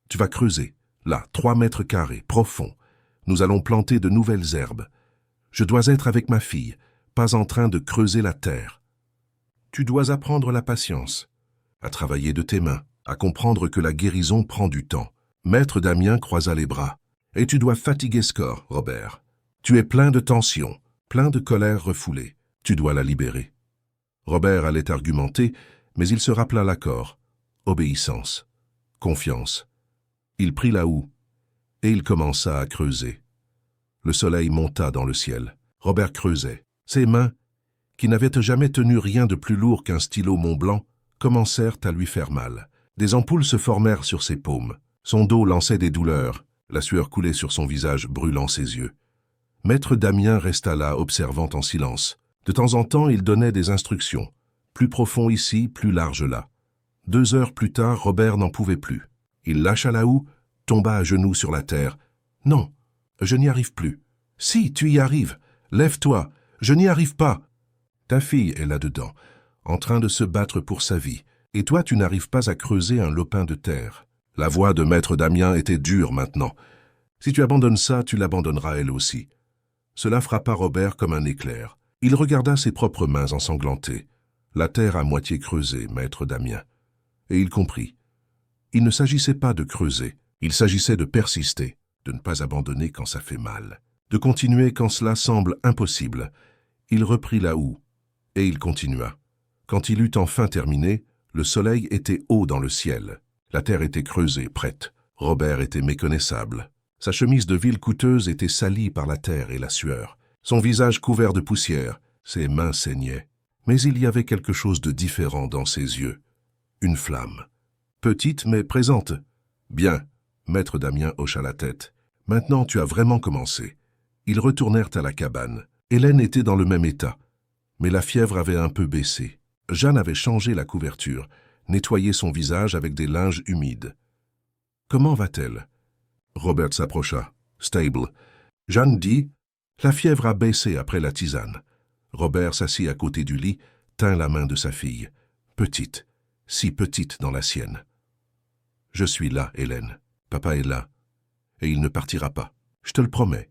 Tu vas creuser. Là, 3 mètres carrés, profond. Nous allons planter de nouvelles herbes. Je dois être avec ma fille, pas en train de creuser la terre. Tu dois apprendre la patience, à travailler de tes mains, à comprendre que la guérison prend du temps. » Maître Damien croisa les bras. « Et tu dois fatiguer Score, Robert. Tu es plein de tension, plein de colère refoulée. Tu dois la libérer. » Robert allait argumenter, mais il se rappela l'accord. Obéissance, confiance. Il prit la houe, et il commença à creuser. Le soleil monta dans le ciel. Robert creusait. Ses mains, qui n'avaient jamais tenu rien de plus lourd qu'un stylo Mont-Blanc, commencèrent à lui faire mal. Des ampoules se formèrent sur ses paumes. Son dos lançait des douleurs. La sueur coulait sur son visage, brûlant ses yeux. Maître Damien resta là, observant en silence. De temps en temps, il donnait des instructions. Plus profond ici, plus large là. 2 heures plus tard, Robert n'en pouvait plus. Il lâcha la houe, tomba à genoux sur la terre. « Non, je n'y arrive plus. »« Si, tu y arrives. Lève-toi. Je n'y arrive pas. »« Ta fille est là-dedans, en train de se battre pour sa vie. Et toi, tu n'arrives pas à creuser un lopin de terre. » La voix de Maître Damien était dure maintenant. « Si tu abandonnes ça, tu l'abandonneras elle aussi. » Cela frappa Robert comme un éclair. Il regarda ses propres mains ensanglantées. La terre à moitié creusée, Maître Damien. Et il comprit. Il ne s'agissait pas de creuser, il s'agissait de persister, de ne pas abandonner quand ça fait mal, de continuer quand cela semble impossible. Il reprit la houe, et il continua. Quand il eut enfin terminé, le soleil était haut dans le ciel. La terre était creusée, prête. Robert était méconnaissable. Sa chemise de ville coûteuse était salie par la terre et la sueur. Son visage couvert de poussière, ses mains saignaient. Mais il y avait quelque chose de différent dans ses yeux. Une flamme. Petite mais présente. Bien, Maître Damien hocha la tête. Maintenant tu as vraiment commencé. Ils retournèrent à la cabane. Hélène était dans le même état. Mais la fièvre avait un peu baissé. Jeanne avait changé la couverture, nettoyé son visage avec des linges humides. Comment va-t-elle? Robert s'approcha. Stable. Jeanne dit, la fièvre a baissé après la tisane. Robert s'assit à côté du lit, tint la main de sa fille. Petite, si petite dans la sienne. Je suis là, Hélène. Papa est là. Et il ne partira pas. Je te le promets.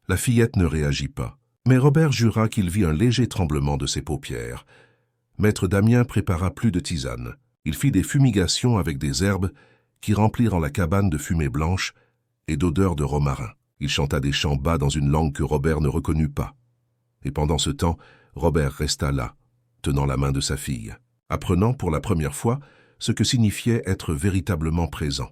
La fillette ne réagit pas. Mais Robert jura qu'il vit un léger tremblement de ses paupières. Maître Damien prépara plus de tisane. Il fit des fumigations avec des herbes qui remplirent la cabane de fumée blanche et d'odeur de romarin. Il chanta des chants bas dans une langue que Robert ne reconnut pas. Et pendant ce temps, Robert resta là, tenant la main de sa fille, apprenant pour la première fois ce que signifiait être véritablement présent.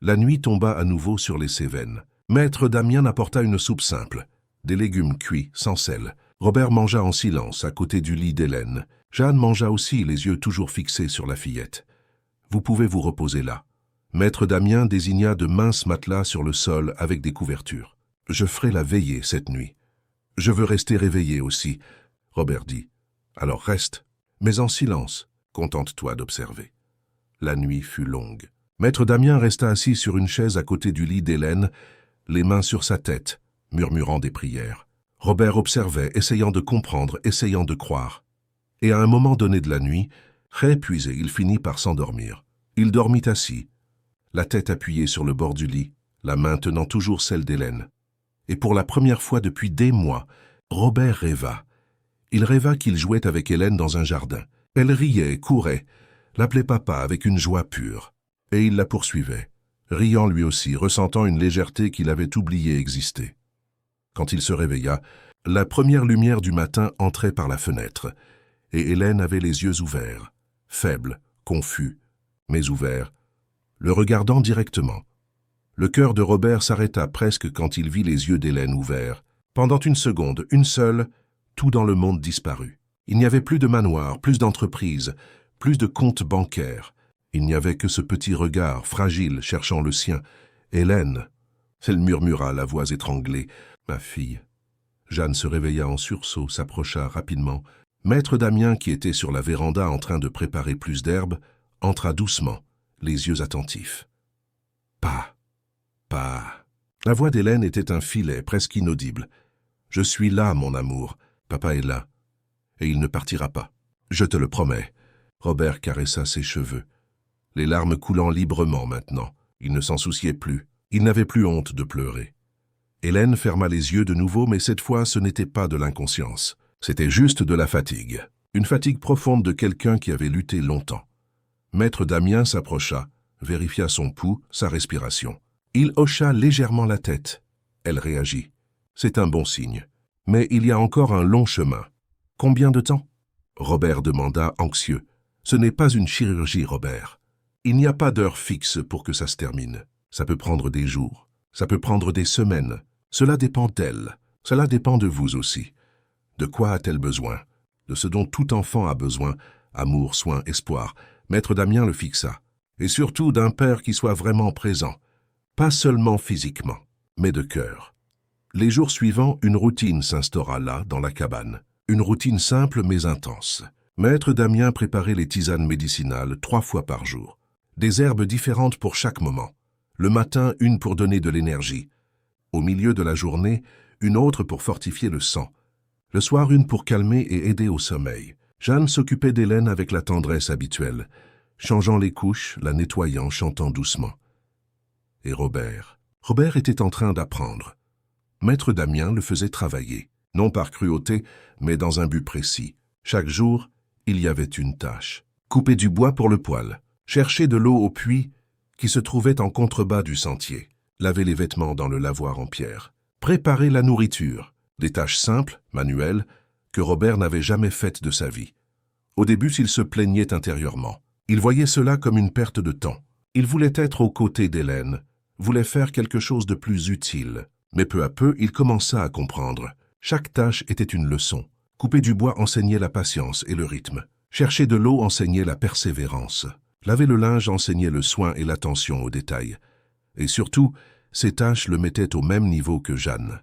La nuit tomba à nouveau sur les Cévennes. Maître Damien apporta une soupe simple, des légumes cuits, sans sel. Robert mangea en silence, à côté du lit d'Hélène. Jeanne mangea aussi, les yeux toujours fixés sur la fillette. « Vous pouvez vous reposer là. » Maître Damien désigna de minces matelas sur le sol avec des couvertures. « Je ferai la veillée cette nuit. Je veux rester réveillé aussi. » Robert dit. « Alors reste, mais en silence. Contente-toi d'observer. » La nuit fut longue. Maître Damien resta assis sur une chaise à côté du lit d'Hélène, les mains sur sa tête, murmurant des prières. Robert observait, essayant de comprendre, essayant de croire. Et à un moment donné de la nuit, très épuisé, il finit par s'endormir. Il dormit assis, la tête appuyée sur le bord du lit, la main tenant toujours celle d'Hélène. Et pour la première fois depuis des mois, Robert rêva. Il rêva qu'il jouait avec Hélène dans un jardin. Elle riait, courait, l'appelait papa avec une joie pure. Et il la poursuivait, riant lui aussi, ressentant une légèreté qu'il avait oublié exister. Quand il se réveilla, la première lumière du matin entrait par la fenêtre, et Hélène avait les yeux ouverts. faible, confus, mais ouvert, le regardant directement. Le cœur de Robert s'arrêta presque quand il vit les yeux d'Hélène ouverts. Pendant une seconde, une seule, tout dans le monde disparut. Il n'y avait plus de manoir, plus d'entreprise, plus de comptes bancaires. Il n'y avait que ce petit regard, fragile, cherchant le sien. « Hélène !» Elle murmura, la voix étranglée. « Ma fille !» Jeanne se réveilla en sursaut, s'approcha rapidement. Maître Damien, qui était sur la véranda en train de préparer plus d'herbe, entra doucement, les yeux attentifs. « Pas. La voix d'Hélène était un filet, presque inaudible. « Je suis là, mon amour. Papa est là. Et il ne partira pas. Je te le promets. » Robert caressa ses cheveux. Les larmes coulant librement maintenant. Il ne s'en souciait plus. Il n'avait plus honte de pleurer. Hélène ferma les yeux de nouveau, mais cette fois ce n'était pas de l'inconscience. C'était juste de la fatigue. Une fatigue profonde de quelqu'un qui avait lutté longtemps. Maître Damien s'approcha, vérifia son pouls, sa respiration. Il hocha légèrement la tête. Elle réagit. C'est un bon signe. Mais il y a encore un long chemin. Combien de temps? Robert demanda, anxieux. Ce n'est pas une chirurgie, Robert. Il n'y a pas d'heure fixe pour que ça se termine. Ça peut prendre des jours. Ça peut prendre des semaines. Cela dépend d'elle. Cela dépend de vous aussi. De quoi a-t-elle besoin? De ce dont tout enfant a besoin. Amour, soin, espoir. Maître Damien le fixa. Et surtout d'un père qui soit vraiment présent. Pas seulement physiquement, mais de cœur. Les jours suivants, une routine s'instaura là, dans la cabane. Une routine simple mais intense. Maître Damien préparait les tisanes médicinales 3 fois par jour. Des herbes différentes pour chaque moment. Le matin, une pour donner de l'énergie. Au milieu de la journée, une autre pour fortifier le sang. Le soir, une pour calmer et aider au sommeil. Jeanne s'occupait d'Hélène avec la tendresse habituelle, changeant les couches, la nettoyant, chantant doucement. Et Robert était en train d'apprendre. Maître Damien le faisait travailler, non par cruauté, mais dans un but précis. Chaque jour, il y avait une tâche. Couper du bois pour le poêle, chercher de l'eau au puits qui se trouvait en contrebas du sentier, laver les vêtements dans le lavoir en pierre, préparer la nourriture, des tâches simples, manuelles, que Robert n'avait jamais faites de sa vie. Au début, il se plaignait intérieurement. Il voyait cela comme une perte de temps. Il voulait être aux côtés d'Hélène, voulait faire quelque chose de plus utile. Mais peu à peu, il commença à comprendre. Chaque tâche était une leçon. Couper du bois enseignait la patience et le rythme. Chercher de l'eau enseignait la persévérance. Laver le linge enseignait le soin et l'attention aux détails. Et surtout, ces tâches le mettaient au même niveau que Jeanne.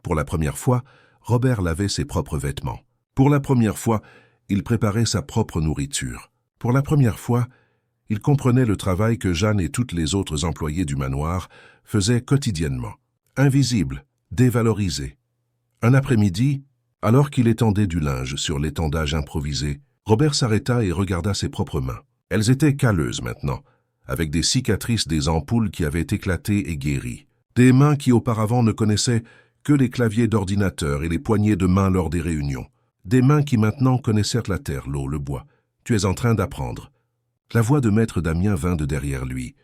Pour la première fois, Robert lavait ses propres vêtements. Pour la première fois, il préparait sa propre nourriture. Pour la première fois, il comprenait le travail que Jeanne et toutes les autres employées du manoir faisaient quotidiennement. Invisible, dévalorisé. Un après-midi, alors qu'il étendait du linge sur l'étendage improvisé, Robert s'arrêta et regarda ses propres mains. Elles étaient calleuses maintenant, avec des cicatrices des ampoules qui avaient éclaté et guéri. Des mains qui auparavant ne connaissaient que les claviers d'ordinateur et les poignées de main lors des réunions. Des mains qui maintenant connaissaient la terre, l'eau, le bois. Tu es en train d'apprendre. La voix de Maître Damien vint de derrière lui.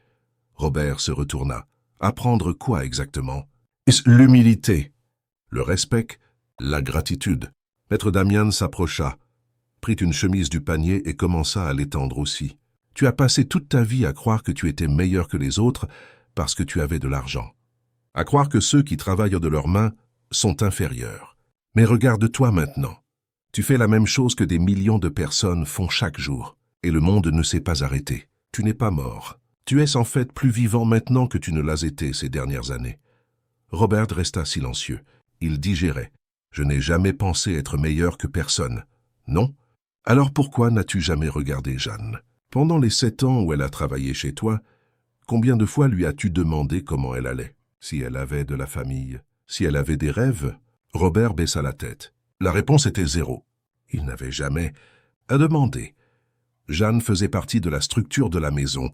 Robert se retourna. Apprendre quoi exactement? L'humilité, le respect, la gratitude. Maître Damien s'approcha, prit une chemise du panier et commença à l'étendre aussi. Tu as passé toute ta vie à croire que tu étais meilleur que les autres parce que tu avais de l'argent. À croire que ceux qui travaillent de leurs mains sont inférieurs. Mais regarde-toi maintenant. Tu fais la même chose que des millions de personnes font chaque jour. Et le monde ne s'est pas arrêté. Tu n'es pas mort. Tu es en fait plus vivant maintenant que tu ne l'as été ces dernières années. Robert resta silencieux. Il digérait. Je n'ai jamais pensé être meilleur que personne. Non? Alors pourquoi n'as-tu jamais regardé Jeanne? Pendant les 7 ans où elle a travaillé chez toi, combien de fois lui as-tu demandé comment elle allait? Si elle avait de la famille, si elle avait des rêves? Robert baissa la tête. La réponse était 0. Il n'avait jamais à demander. Jeanne faisait partie de la structure de la maison,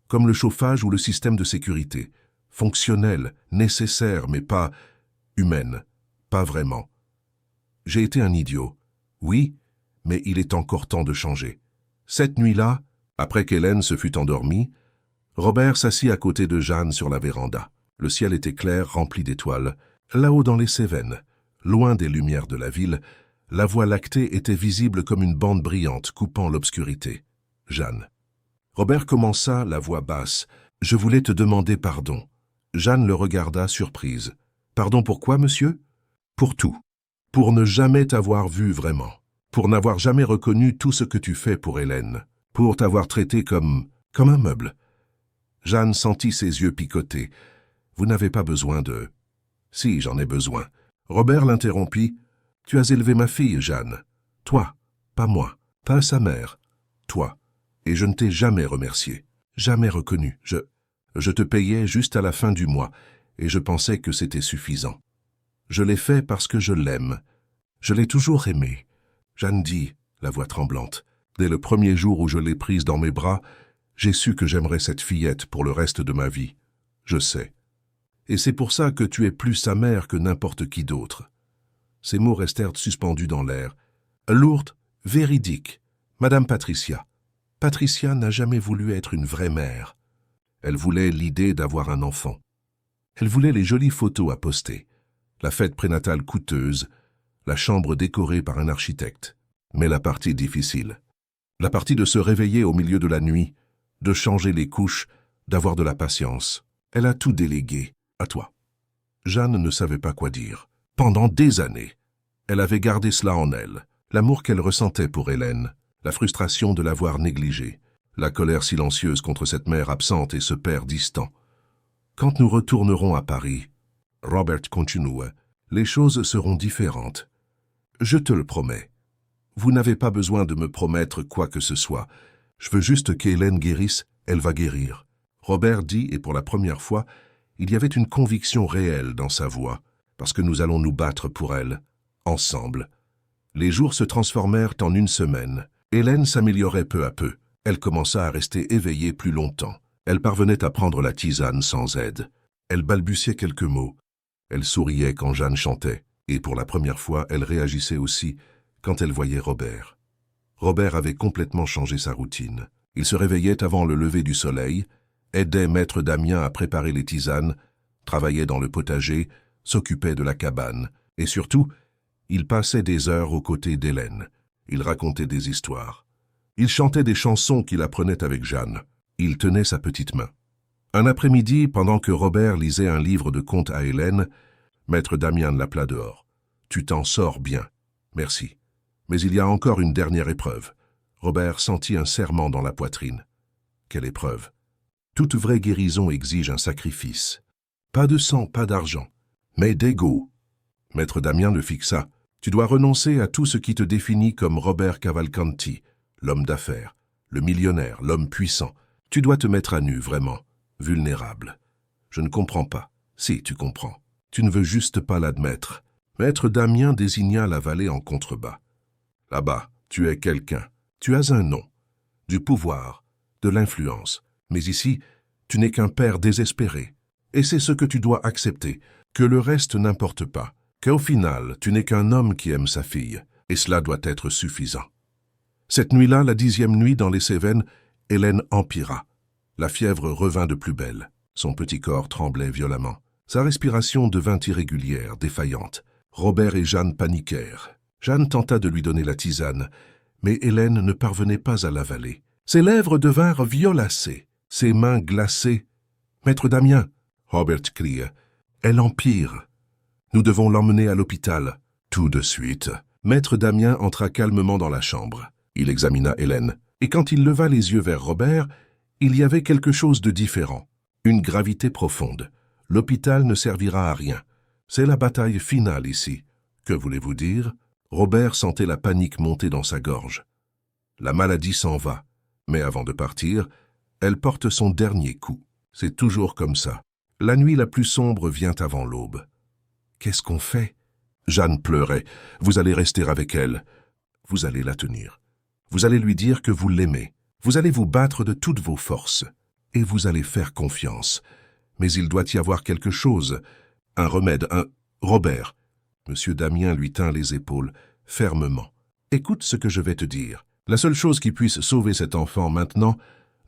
comme le chauffage ou le système de sécurité. Fonctionnelle, nécessaire, mais pas humaine. Pas vraiment. J'ai été un idiot. Oui, mais il est encore temps de changer. Cette nuit-là, après qu'Hélène se fut endormie, Robert s'assit à côté de Jeanne sur la véranda. Le ciel était clair, rempli d'étoiles. Là-haut dans les Cévennes, loin des lumières de la ville, la voie lactée était visible comme une bande brillante coupant l'obscurité. Jeanne. Robert commença, la voix basse. « Je voulais te demander pardon. » Jeanne le regarda surprise. « Pardon pourquoi, monsieur ?»« Pour tout. Pour ne jamais t'avoir vu vraiment. Pour n'avoir jamais reconnu tout ce que tu fais pour Hélène. Pour t'avoir traité comme un meuble. » Jeanne sentit ses yeux picoter. « Vous n'avez pas besoin de... » »« Si, j'en ai besoin. » Robert l'interrompit. « Tu as élevé ma fille, Jeanne. Toi, pas moi, pas sa mère. Toi. Et je ne t'ai jamais remercié, jamais reconnu. Je te payais juste à la fin du mois, et je pensais que c'était suffisant. Je l'ai fait parce que je l'aime. Je l'ai toujours aimé. » Jeanne dit, la voix tremblante. « Dès le premier jour où je l'ai prise dans mes bras, j'ai su que j'aimerais cette fillette pour le reste de ma vie. Je sais. Et c'est pour ça que tu es plus sa mère que n'importe qui d'autre. » Ces mots restèrent suspendus dans l'air. Lourdes, véridiques. Madame Patricia. Patricia n'a jamais voulu être une vraie mère. Elle voulait l'idée d'avoir un enfant. Elle voulait les jolies photos à poster, la fête prénatale coûteuse, la chambre décorée par un architecte. Mais la partie difficile, la partie de se réveiller au milieu de la nuit, de changer les couches, d'avoir de la patience, elle a tout délégué à toi. Jeanne ne savait pas quoi dire. Pendant des années, elle avait gardé cela en elle, l'amour qu'elle ressentait pour Hélène, la frustration de l'avoir négligée, la colère silencieuse contre cette mère absente et ce père distant. Quand nous retournerons à Paris, Robert continua, les choses seront différentes. Je te le promets. Vous n'avez pas besoin de me promettre quoi que ce soit. Je veux juste qu'Hélène guérisse, elle va guérir. Robert dit, et pour la première fois, il y avait une conviction réelle dans sa voix, parce que nous allons nous battre pour elle, ensemble. Les jours se transformèrent en une semaine. Hélène s'améliorait peu à peu. Elle commença à rester éveillée plus longtemps. Elle parvenait à prendre la tisane sans aide. Elle balbutiait quelques mots. Elle souriait quand Jeanne chantait, et pour la première fois, elle réagissait aussi quand elle voyait Robert. Robert avait complètement changé sa routine. Il se réveillait avant le lever du soleil, aidait maître Damien à préparer les tisanes, travaillait dans le potager, s'occupait de la cabane, et surtout, il passait des heures aux côtés d'Hélène. Il racontait des histoires. Il chantait des chansons qu'il apprenait avec Jeanne. Il tenait sa petite main. Un après-midi, pendant que Robert lisait un livre de contes à Hélène, maître Damien l'appela dehors. « Tu t'en sors bien. Merci. Mais il y a encore une dernière épreuve. » Robert sentit un serrement dans la poitrine. Quelle épreuve? Toute vraie guérison exige un sacrifice. Pas de sang, pas d'argent, mais d'ego. Maître Damien le fixa. Tu dois renoncer à tout ce qui te définit comme Robert Cavalcanti, l'homme d'affaires, le millionnaire, l'homme puissant. Tu dois te mettre à nu, vraiment, vulnérable. Je ne comprends pas. Si, tu comprends. Tu ne veux juste pas l'admettre. Maître Damien désigna la vallée en contrebas. Là-bas, tu es quelqu'un. Tu as un nom, du pouvoir, de l'influence. Mais ici, tu n'es qu'un père désespéré. Et c'est ce que tu dois accepter, que le reste n'importe pas. Qu'au final, tu n'es qu'un homme qui aime sa fille, et cela doit être suffisant. Cette nuit-là, la 10e nuit dans les Cévennes, Hélène empira. La fièvre revint de plus belle. Son petit corps tremblait violemment. Sa respiration devint irrégulière, défaillante. Robert et Jeanne paniquèrent. Jeanne tenta de lui donner la tisane, mais Hélène ne parvenait pas à l'avaler. Ses lèvres devinrent violacées, ses mains glacées. « Maître Damien !» Robert cria. « Elle empire. Nous devons l'emmener à l'hôpital. » Tout de suite. Maître Damien entra calmement dans la chambre. Il examina Hélène, et quand il leva les yeux vers Robert, il y avait quelque chose de différent, une gravité profonde. L'hôpital ne servira à rien. C'est la bataille finale ici. Que voulez-vous dire? Robert sentait la panique monter dans sa gorge. La maladie s'en va, mais avant de partir, elle porte son dernier coup. C'est toujours comme ça. La nuit la plus sombre vient avant l'aube. Qu'est-ce qu'on fait? Jeanne pleurait. Vous allez rester avec elle. Vous allez la tenir. Vous allez lui dire que vous l'aimez. Vous allez vous battre de toutes vos forces. Et vous allez faire confiance. Mais il doit y avoir quelque chose. Un remède, un... Robert. Monsieur Damien lui tint les épaules, fermement. Écoute ce que je vais te dire. La seule chose qui puisse sauver cet enfant maintenant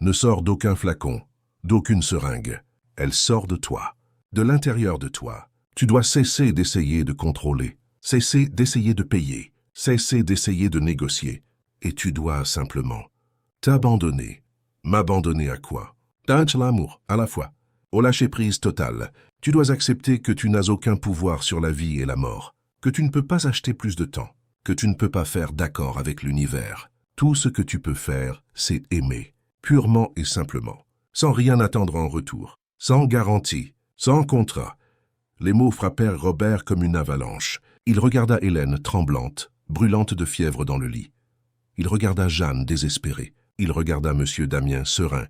ne sort d'aucun flacon, d'aucune seringue. Elle sort de toi, de l'intérieur de toi. Tu dois cesser d'essayer de contrôler, cesser d'essayer de payer, cesser d'essayer de négocier. Et tu dois simplement T'abandonner. M'abandonner à quoi? T'as l'amour, à la fois. Au lâcher-prise total, tu dois accepter que tu n'as aucun pouvoir sur la vie et la mort, que tu ne peux pas acheter plus de temps, que tu ne peux pas faire d'accord avec l'univers. Tout ce que tu peux faire, c'est aimer, purement et simplement, sans rien attendre en retour, sans garantie, sans contrat. Les mots frappèrent Robert comme une avalanche. Il regarda Hélène tremblante, brûlante de fièvre dans le lit. Il regarda Jeanne désespérée. Il regarda Monsieur Damien serein.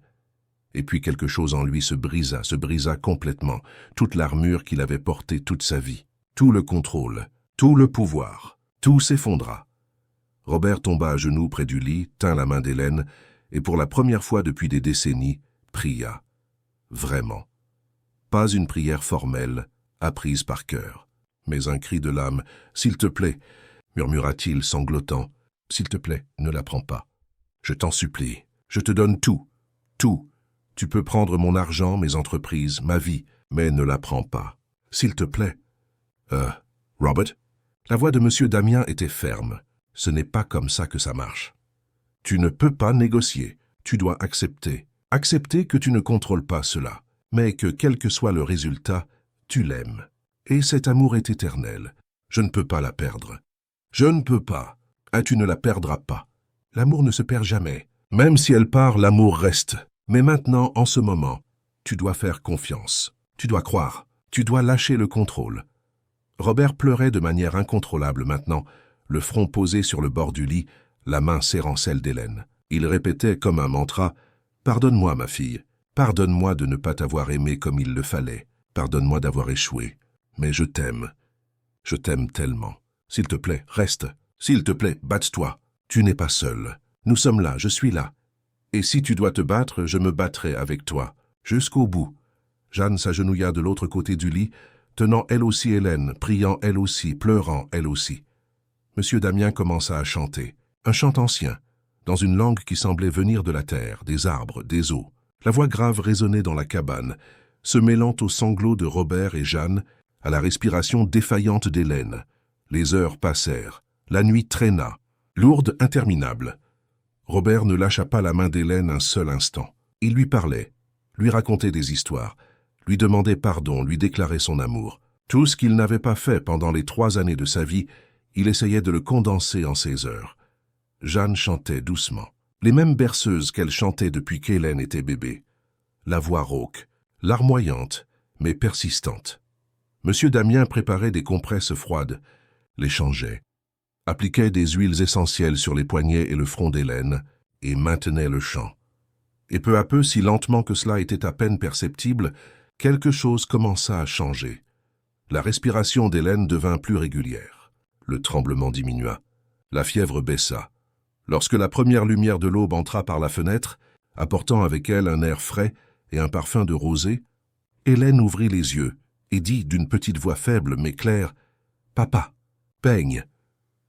Et puis quelque chose en lui se brisa complètement, toute l'armure qu'il avait portée toute sa vie, tout le contrôle, tout le pouvoir, tout s'effondra. Robert tomba à genoux près du lit, tint la main d'Hélène, et pour la première fois depuis des décennies, pria. Vraiment. Pas une prière formelle, apprise par cœur, mais un cri de l'âme. « S'il te plaît » murmura-t-il sanglotant, « s'il te plaît, ne la prends pas. Je t'en supplie, je te donne tout, tout. Tu peux prendre mon argent, mes entreprises, ma vie, mais ne la prends pas. S'il te plaît. » Robert? La voix de Monsieur Damien était ferme. Ce n'est pas comme ça que ça marche. Tu ne peux pas négocier. Tu dois accepter. Accepter que tu ne contrôles pas cela, mais que quel que soit le résultat, tu l'aimes. Et cet amour est éternel. Je ne peux pas la perdre. Je ne peux pas. Ah, tu ne la perdras pas. L'amour ne se perd jamais. Même si elle part, l'amour reste. Mais maintenant, en ce moment, tu dois faire confiance. Tu dois croire. Tu dois lâcher le contrôle. Robert pleurait de manière incontrôlable maintenant, le front posé sur le bord du lit, la main serrant celle d'Hélène. Il répétait comme un mantra « Pardonne-moi, ma fille. Pardonne-moi de ne pas t'avoir aimé comme il le fallait. Pardonne-moi d'avoir échoué. Mais je t'aime. Je t'aime tellement. S'il te plaît, reste. S'il te plaît, batte-toi. Tu n'es pas seul. Nous sommes là, je suis là. Et si tu dois te battre, je me battrai avec toi. Jusqu'au bout. » Jeanne s'agenouilla de l'autre côté du lit, tenant elle aussi Hélène, priant elle aussi, pleurant elle aussi. Monsieur Damien commença à chanter, un chant ancien, dans une langue qui semblait venir de la terre, des arbres, des eaux. La voix grave résonnait dans la cabane, se mêlant aux sanglots de Robert et Jeanne, à la respiration défaillante d'Hélène. Les heures passèrent, la nuit traîna, lourde, interminable. Robert ne lâcha pas la main d'Hélène un seul instant. Il lui parlait, lui racontait des histoires, lui demandait pardon, lui déclarait son amour. Tout ce qu'il n'avait pas fait pendant les 3 années de sa vie, il essayait de le condenser en ces heures. Jeanne chantait doucement, les mêmes berceuses qu'elle chantait depuis qu'Hélène était bébé. La voix rauque, larmoyante, mais persistante. Monsieur Damien préparait des compresses froides, les changeait, appliquait des huiles essentielles sur les poignets et le front d'Hélène, et maintenait le chant. Et peu à peu, si lentement que cela était à peine perceptible, quelque chose commença à changer. La respiration d'Hélène devint plus régulière. Le tremblement diminua. La fièvre baissa. Lorsque la première lumière de l'aube entra par la fenêtre, apportant avec elle un air frais et un parfum de rosée, Hélène ouvrit les yeux et dit d'une petite voix faible mais claire « Papa, peigne !»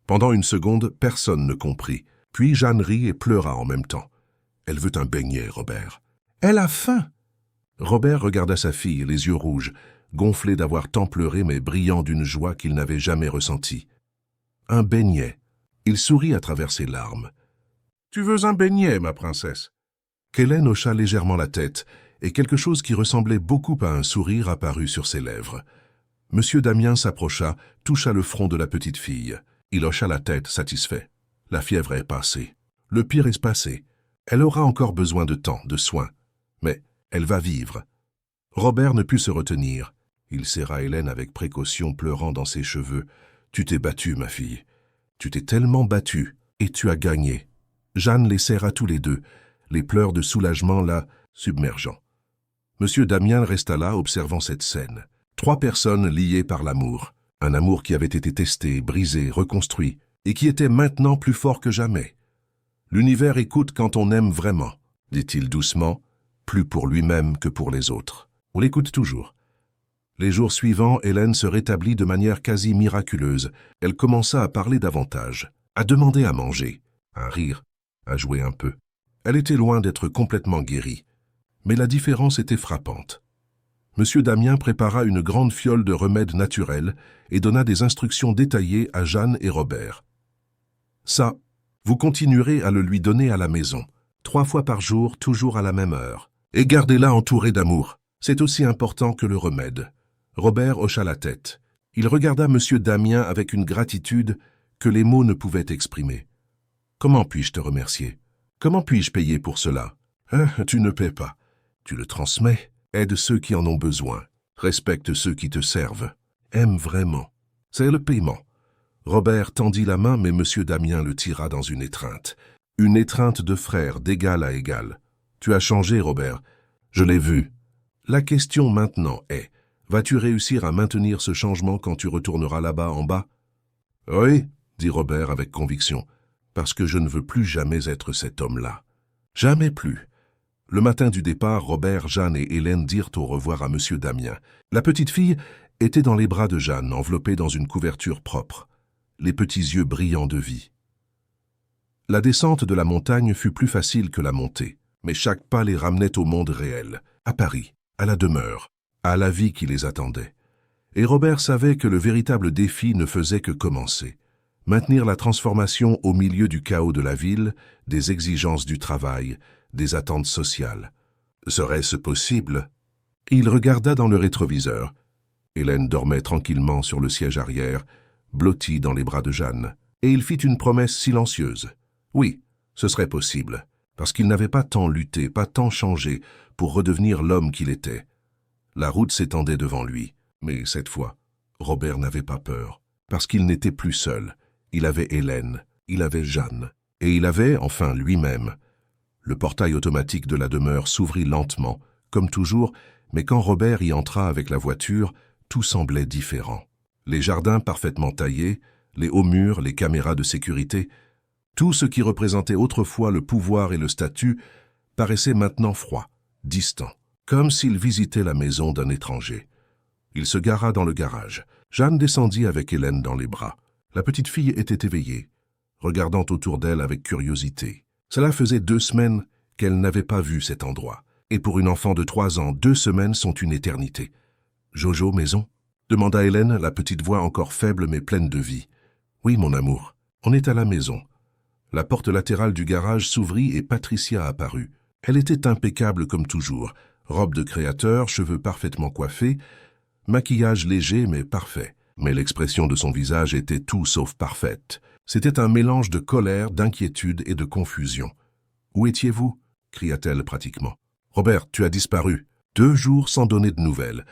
Pendant une seconde, personne ne comprit. Puis Jeanne rit et pleura en même temps. « Elle veut un beignet, Robert. »« Elle a faim !» Robert regarda sa fille, les yeux rouges, gonflés d'avoir tant pleuré mais brillant d'une joie qu'il n'avait jamais ressentie. Un beignet. Il sourit à travers ses larmes. « Tu veux un beignet, ma princesse ?» Hélène hocha légèrement la tête, et quelque chose qui ressemblait beaucoup à un sourire apparut sur ses lèvres. Monsieur Damien s'approcha, toucha le front de la petite fille. Il hocha la tête, satisfait. La fièvre est passée. Le pire est passé. Elle aura encore besoin de temps, de soins. Mais elle va vivre. Robert ne put se retenir. Il serra Hélène avec précaution, pleurant dans ses cheveux. « Tu t'es battue, ma fille. Tu t'es tellement battue, et tu as gagné. » Jeanne les serra tous les deux, les pleurs de soulagement la submergeant. Monsieur Damien resta là, observant cette scène. 3 personnes liées par l'amour. Un amour qui avait été testé, brisé, reconstruit, et qui était maintenant plus fort que jamais. « L'univers écoute quand on aime vraiment, » dit-il doucement, plus pour lui-même que pour les autres. On l'écoute toujours. Les jours suivants, Hélène se rétablit de manière quasi miraculeuse. Elle commença à parler davantage, à demander à manger, à rire, à jouer un peu. Elle était loin d'être complètement guérie, mais la différence était frappante. Monsieur Damien prépara une grande fiole de remèdes naturels et donna des instructions détaillées à Jeanne et Robert. « Ça, vous continuerez à le lui donner à la maison, 3 fois par jour, toujours à la même heure. Et gardez-la entourée d'amour. C'est aussi important que le remède. Robert hocha la tête. Il regarda M. Damien avec une gratitude que les mots ne pouvaient exprimer. « Comment puis-je te remercier? Comment puis-je payer pour cela? Hein, tu ne paies pas. Tu le transmets. Aide ceux qui en ont besoin. Respecte ceux qui te servent. Aime vraiment. C'est le paiement. » Robert tendit la main, mais M. Damien le tira dans une étreinte. Une étreinte de frère, d'égal à égal. « Tu as changé, Robert. Je l'ai vu. La question maintenant est, vas-tu réussir à maintenir ce changement quand tu retourneras là-bas en bas? »« Oui, » dit Robert avec conviction, « parce que je ne veux plus jamais être cet homme-là. Jamais plus. » Le matin du départ, Robert, Jeanne et Hélène dirent au revoir à M. Damien. La petite fille était dans les bras de Jeanne, enveloppée dans une couverture propre, les petits yeux brillants de vie. La descente de la montagne fut plus facile que la montée, mais chaque pas les ramenait au monde réel, à Paris, à la demeure, à la vie qui les attendait. Et Robert savait que le véritable défi ne faisait que commencer. Maintenir la transformation au milieu du chaos de la ville, des exigences du travail, des attentes sociales. Serait-ce possible? Il regarda dans le rétroviseur. Hélène dormait tranquillement sur le siège arrière, blottie dans les bras de Jeanne, et il fit une promesse silencieuse. Oui, ce serait possible, parce qu'il n'avait pas tant lutté, pas tant changé pour redevenir l'homme qu'il était. La route s'étendait devant lui, mais cette fois, Robert n'avait pas peur, parce qu'il n'était plus seul. Il avait Hélène, il avait Jeanne, et il avait, enfin, lui-même. Le portail automatique de la demeure s'ouvrit lentement, comme toujours, mais quand Robert y entra avec la voiture, tout semblait différent. Les jardins parfaitement taillés, les hauts murs, les caméras de sécurité, tout ce qui représentait autrefois le pouvoir et le statut paraissait maintenant froid, distant, comme s'il visitait la maison d'un étranger. Il se gara dans le garage. Jeanne descendit avec Hélène dans les bras. La petite fille était éveillée, regardant autour d'elle avec curiosité. Cela faisait 2 semaines qu'elle n'avait pas vu cet endroit. Et pour une enfant de 3 ans, 2 semaines sont une éternité. « Jojo, maison ?» demanda Hélène, la petite voix encore faible mais pleine de vie. « Oui, mon amour, on est à la maison. » La porte latérale du garage s'ouvrit et Patricia apparut. Elle était impeccable comme toujours, robe de créateur, cheveux parfaitement coiffés, maquillage léger mais parfait. Mais l'expression de son visage était tout sauf parfaite. C'était un mélange de colère, d'inquiétude et de confusion. « Où étiez-vous » cria-t-elle pratiquement. « Robert, tu as disparu. 2 jours sans donner de nouvelles.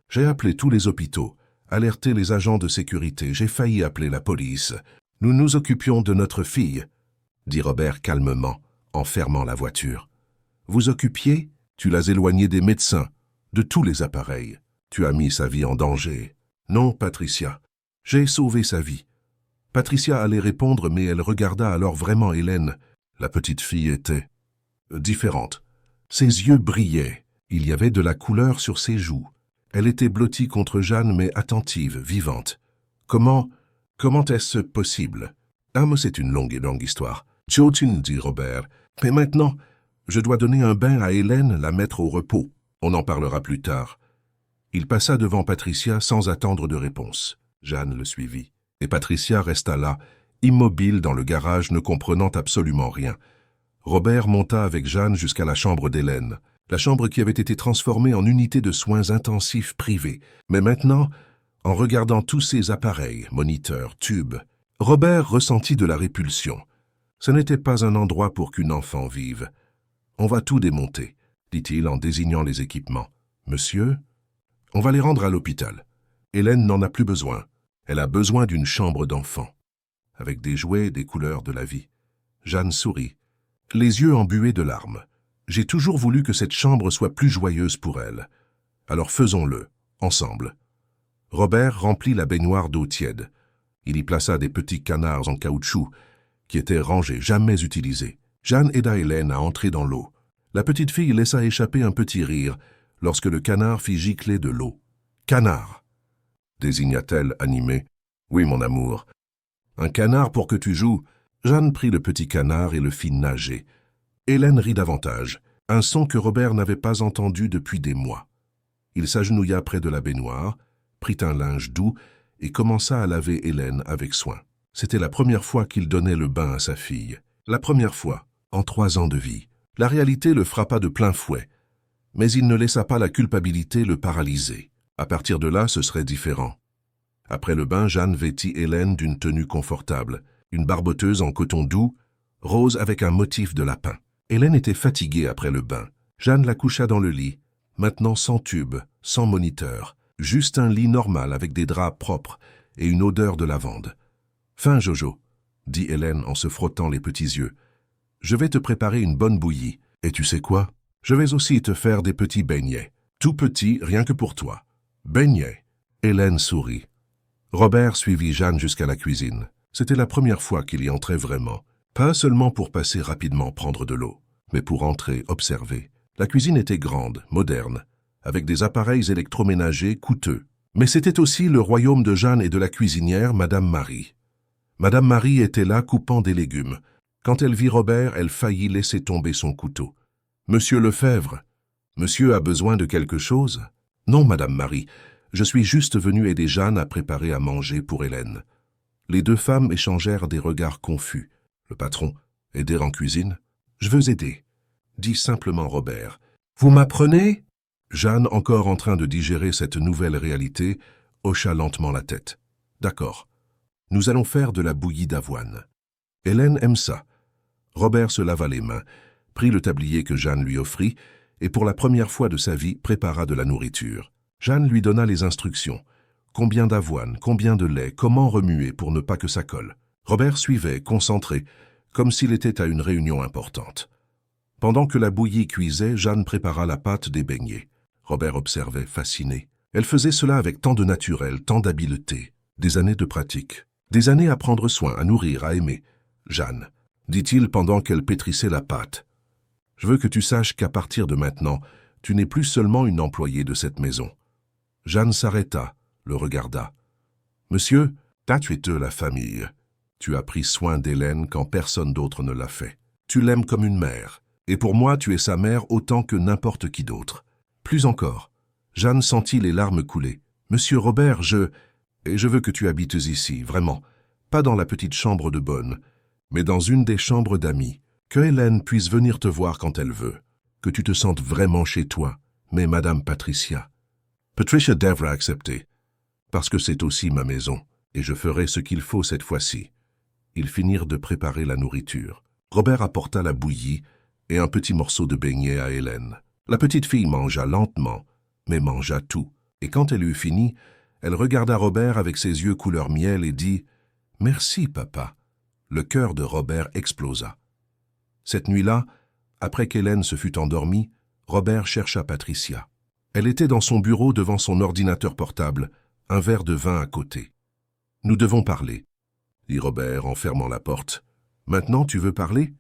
J'ai appelé tous les hôpitaux, alerté les agents de sécurité, j'ai failli appeler la police. Nous nous occupions de notre fille, dit Robert calmement, en fermant la voiture. Vous occupiez? Tu l'as éloignée des médecins, de tous les appareils. Tu as mis sa vie en danger. Non, Patricia. J'ai sauvé sa vie. Patricia allait répondre, mais elle regarda alors vraiment Hélène. La petite fille était différente. Ses yeux brillaient. Il y avait de la couleur sur ses joues. Elle était blottie contre Jeanne, mais attentive, vivante. Comment est-ce possible? Ah, mais c'est une longue histoire. Jotin, dit Robert. Mais maintenant, je dois donner un bain à Hélène, la mettre au repos. On en parlera plus tard. Il passa devant Patricia sans attendre de réponse. Jeanne le suivit. Et Patricia resta là, immobile dans le garage, ne comprenant absolument rien. Robert monta avec Jeanne jusqu'à la chambre d'Hélène. La chambre qui avait été transformée en unité de soins intensifs privés. Mais maintenant, en regardant tous ces appareils, moniteurs, tubes, Robert ressentit de la répulsion. Ce n'était pas un endroit pour qu'une enfant vive. « On va tout démonter », dit-il en désignant les équipements. « Monsieur, on va les rendre à l'hôpital. Hélène n'en a plus besoin. Elle a besoin d'une chambre d'enfant, avec des jouets, des couleurs de la vie. » Jeanne sourit, les yeux embués de larmes. J'ai toujours voulu que cette chambre soit plus joyeuse pour elle. Alors faisons-le, ensemble. Robert remplit la baignoire d'eau tiède. Il y plaça des petits canards en caoutchouc qui étaient rangés, jamais utilisés. Jeanne aida Hélène à entrer dans l'eau. La petite fille laissa échapper un petit rire lorsque le canard fit gicler de l'eau. « Canard !» désigna-t-elle animée. « Oui, mon amour. Un canard pour que tu joues. » Jeanne prit le petit canard et le fit nager. Hélène rit davantage, un son que Robert n'avait pas entendu depuis des mois. Il s'agenouilla près de la baignoire, prit un linge doux et commença à laver Hélène avec soin. C'était la première fois qu'il donnait le bain à sa fille. La première fois, en 3 ans de vie. La réalité le frappa de plein fouet, mais il ne laissa pas la culpabilité le paralyser. À partir de là, ce serait différent. Après le bain, Jeanne vêtit Hélène d'une tenue confortable, une barboteuse en coton doux, rose avec un motif de lapin. Hélène était fatiguée après le bain. Jeanne la coucha dans le lit, maintenant sans tube, sans moniteur, juste un lit normal avec des draps propres et une odeur de lavande. « Fin, Jojo », dit Hélène en se frottant les petits yeux. « Je vais te préparer une bonne bouillie. Et tu sais quoi? Je vais aussi te faire des petits beignets. Tout petits, rien que pour toi. Beignets. » Hélène sourit. Robert suivit Jeanne jusqu'à la cuisine. C'était la première fois qu'il y entrait vraiment. Pas seulement pour passer rapidement prendre de l'eau, mais pour entrer, observer. La cuisine était grande, moderne, avec des appareils électroménagers coûteux. Mais c'était aussi le royaume de Jeanne et de la cuisinière, Madame Marie. Madame Marie était là coupant des légumes. Quand elle vit Robert, elle faillit laisser tomber son couteau. « Monsieur Lefebvre, monsieur a besoin de quelque chose ?»« Non, Madame Marie, je suis juste venue aider Jeanne à préparer à manger pour Hélène. » Les deux femmes échangèrent des regards confus. Le patron, aider en cuisine? « Je veux aider, » dit simplement Robert. « Vous m'apprenez ?» Jeanne, encore en train de digérer cette nouvelle réalité, hocha lentement la tête. « D'accord, nous allons faire de la bouillie d'avoine. » Hélène aime ça. Robert se lava les mains, prit le tablier que Jeanne lui offrit et pour la première fois de sa vie prépara de la nourriture. Jeanne lui donna les instructions. Combien d'avoine, combien de lait, comment remuer pour ne pas que ça colle. Robert suivait, concentré, comme s'il était à une réunion importante. Pendant que la bouillie cuisait, Jeanne prépara la pâte des beignets. Robert observait, fasciné. Elle faisait cela avec tant de naturel, tant d'habileté. Des années de pratique. Des années à prendre soin, à nourrir, à aimer. « Jeanne, » dit-il pendant qu'elle pétrissait la pâte, « je veux que tu saches qu'à partir de maintenant, tu n'es plus seulement une employée de cette maison. » Jeanne s'arrêta, le regarda. « Monsieur, tu es de la famille. Tu as pris soin d'Hélène quand personne d'autre ne l'a fait. Tu l'aimes comme une mère. Et pour moi, tu es sa mère autant que n'importe qui d'autre. Plus encore. » Jeanne sentit les larmes couler. « Monsieur Robert, Et je veux que tu habites ici, vraiment. Pas dans la petite chambre de bonne, mais dans une des chambres d'amis. Que Hélène puisse venir te voir quand elle veut. Que tu te sentes vraiment chez toi. Mais Madame Patricia. Patricia devra accepter. Parce que c'est aussi ma maison, et je ferai ce qu'il faut cette fois-ci. » Ils finirent de préparer la nourriture. Robert apporta la bouillie et un petit morceau de beignet à Hélène. La petite fille mangea lentement, mais mangea tout. Et quand elle eut fini, elle regarda Robert avec ses yeux couleur miel et dit « Merci, papa. » Le cœur de Robert explosa. Cette nuit-là, après qu'Hélène se fut endormie, Robert chercha Patricia. Elle était dans son bureau devant son ordinateur portable, un verre de vin à côté. « Nous devons parler, » dit Robert en fermant la porte. « Maintenant, tu veux parler ?»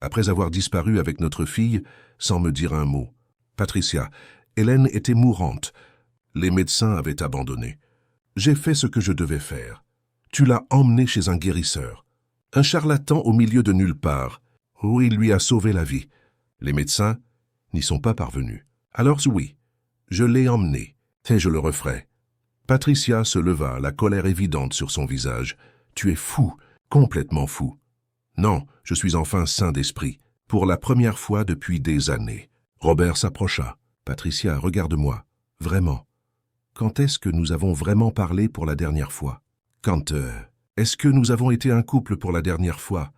Après avoir disparu avec notre fille, sans me dire un mot. Patricia, Hélène était mourante. Les médecins avaient abandonné. J'ai fait ce que je devais faire. Tu l'as emmenée chez un guérisseur. Un charlatan au milieu de nulle part, où il lui a sauvé la vie. Les médecins n'y sont pas parvenus. Alors oui, je l'ai emmenée, et je le referai. Patricia se leva, la colère évidente sur son visage. Tu es fou, complètement fou. Non, je suis enfin sain d'esprit, pour la première fois depuis des années. Robert s'approcha. Patricia, regarde-moi. Vraiment. Quand est-ce que nous avons vraiment parlé pour la dernière fois? Est-ce que nous avons été un couple pour la dernière fois?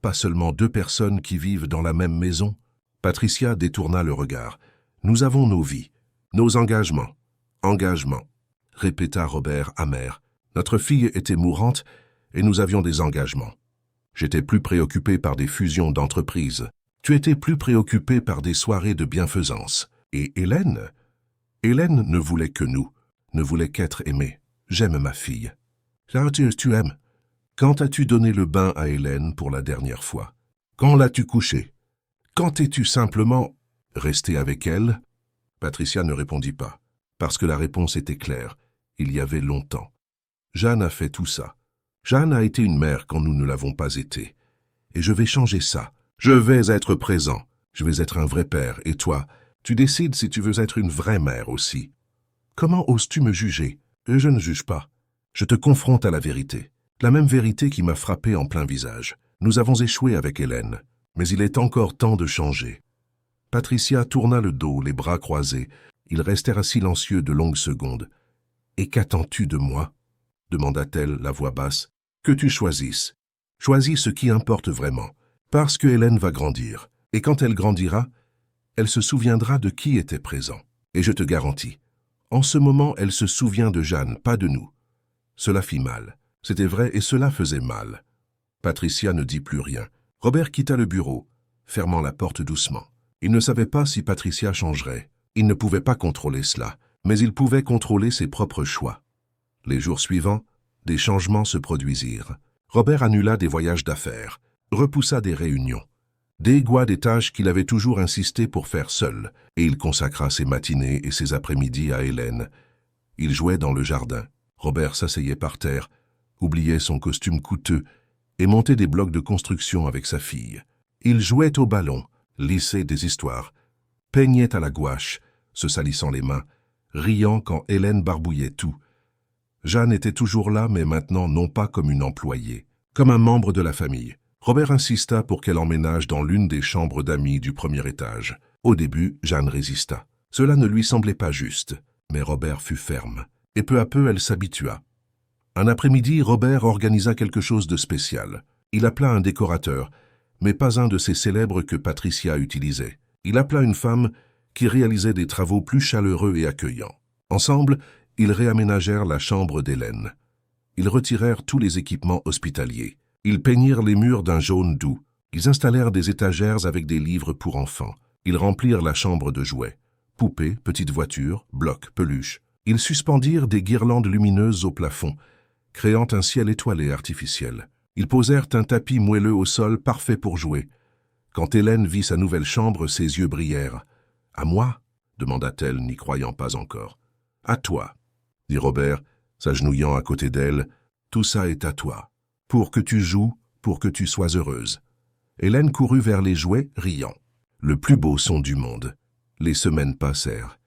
Pas seulement 2 personnes qui vivent dans la même maison? Patricia détourna le regard. Nous avons nos vies, nos engagements. Engagements, répéta Robert amer. Notre fille était mourante et nous avions des engagements. J'étais plus préoccupé par des fusions d'entreprises. Tu étais plus préoccupé par des soirées de bienfaisance. Et Hélène? Hélène ne voulait que nous, ne voulait qu'être aimée. J'aime ma fille. Tu aimes. Quand as-tu donné le bain à Hélène pour la dernière fois? Quand l'as-tu couchée? Quand es-tu simplement resté avec elle? Patricia ne répondit pas, parce que la réponse était claire. Il y avait longtemps. Jeanne a fait tout ça. Jeanne a été une mère quand nous ne l'avons pas été. Et je vais changer ça. Je vais être présent. Je vais être un vrai père. Et toi, tu décides si tu veux être une vraie mère aussi. Comment oses-tu me juger? Je ne juge pas. Je te confronte à la vérité. La même vérité qui m'a frappé en plein visage. Nous avons échoué avec Hélène, mais il est encore temps de changer. Patricia tourna le dos, les bras croisés. Ils restèrent silencieux de longues secondes. « Et qu'attends-tu de moi » demanda-t-elle, la voix basse. « Que tu choisisses. Choisis ce qui importe vraiment. Parce que Hélène va grandir. Et quand elle grandira, elle se souviendra de qui était présent. Et je te garantis, en ce moment, elle se souvient de Jeanne, pas de nous. » Cela fit mal. C'était vrai et cela faisait mal. Patricia ne dit plus rien. Robert quitta le bureau, fermant la porte doucement. Il ne savait pas si Patricia changerait. Il ne pouvait pas contrôler cela, mais il pouvait contrôler ses propres choix. Les jours suivants, des changements se produisirent. Robert annula des voyages d'affaires, repoussa des réunions, délégua des tâches qu'il avait toujours insisté pour faire seul, et il consacra ses matinées et ses après-midi à Hélène. Il jouait dans le jardin. Robert s'asseyait par terre, oubliait son costume coûteux et montait des blocs de construction avec sa fille. Il jouait au ballon, lissait des histoires, peignait à la gouache, se salissant les mains, riant quand Hélène barbouillait tout. Jeanne était toujours là, mais maintenant non pas comme une employée, comme un membre de la famille. Robert insista pour qu'elle emménage dans l'une des chambres d'amis du premier étage. Au début, Jeanne résista. Cela ne lui semblait pas juste, mais Robert fut ferme, et peu à peu elle s'habitua. Un après-midi, Robert organisa quelque chose de spécial. Il appela un décorateur, mais pas un de ces célèbres que Patricia utilisait. Il appela une femme qui réalisait des travaux plus chaleureux et accueillants. Ensemble, ils réaménagèrent la chambre d'Hélène. Ils retirèrent tous les équipements hospitaliers. Ils peignirent les murs d'un jaune doux. Ils installèrent des étagères avec des livres pour enfants. Ils remplirent la chambre de jouets. Poupées, petites voitures, blocs, peluches. Ils suspendirent des guirlandes lumineuses au plafond, créant un ciel étoilé artificiel. Ils posèrent un tapis moelleux au sol parfait pour jouer. Quand Hélène vit sa nouvelle chambre, ses yeux brillèrent. « À moi » demanda-t-elle, n'y croyant pas encore. « À toi » dit Robert, s'agenouillant à côté d'elle. « Tout ça est à toi. Pour que tu joues, pour que tu sois heureuse. » Hélène courut vers les jouets, riant. Le plus beau son du monde. Les semaines passèrent.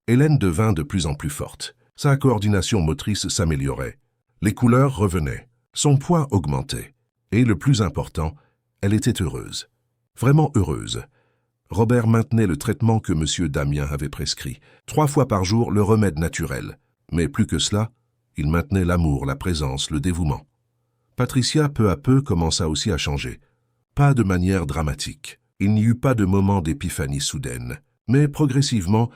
Hélène devint de plus en plus forte. Sa coordination motrice s'améliorait. Les couleurs revenaient. Son poids augmentait. Et le plus important, elle était heureuse. Vraiment heureuse. Robert maintenait le traitement que M. Damien avait prescrit. 3 fois par jour, le remède naturel. Mais plus que cela, il maintenait l'amour, la présence, le dévouement. Patricia, peu à peu, commença aussi à changer. Pas de manière dramatique. Il n'y eut pas de moment d'épiphanie soudaine. Mais progressivement,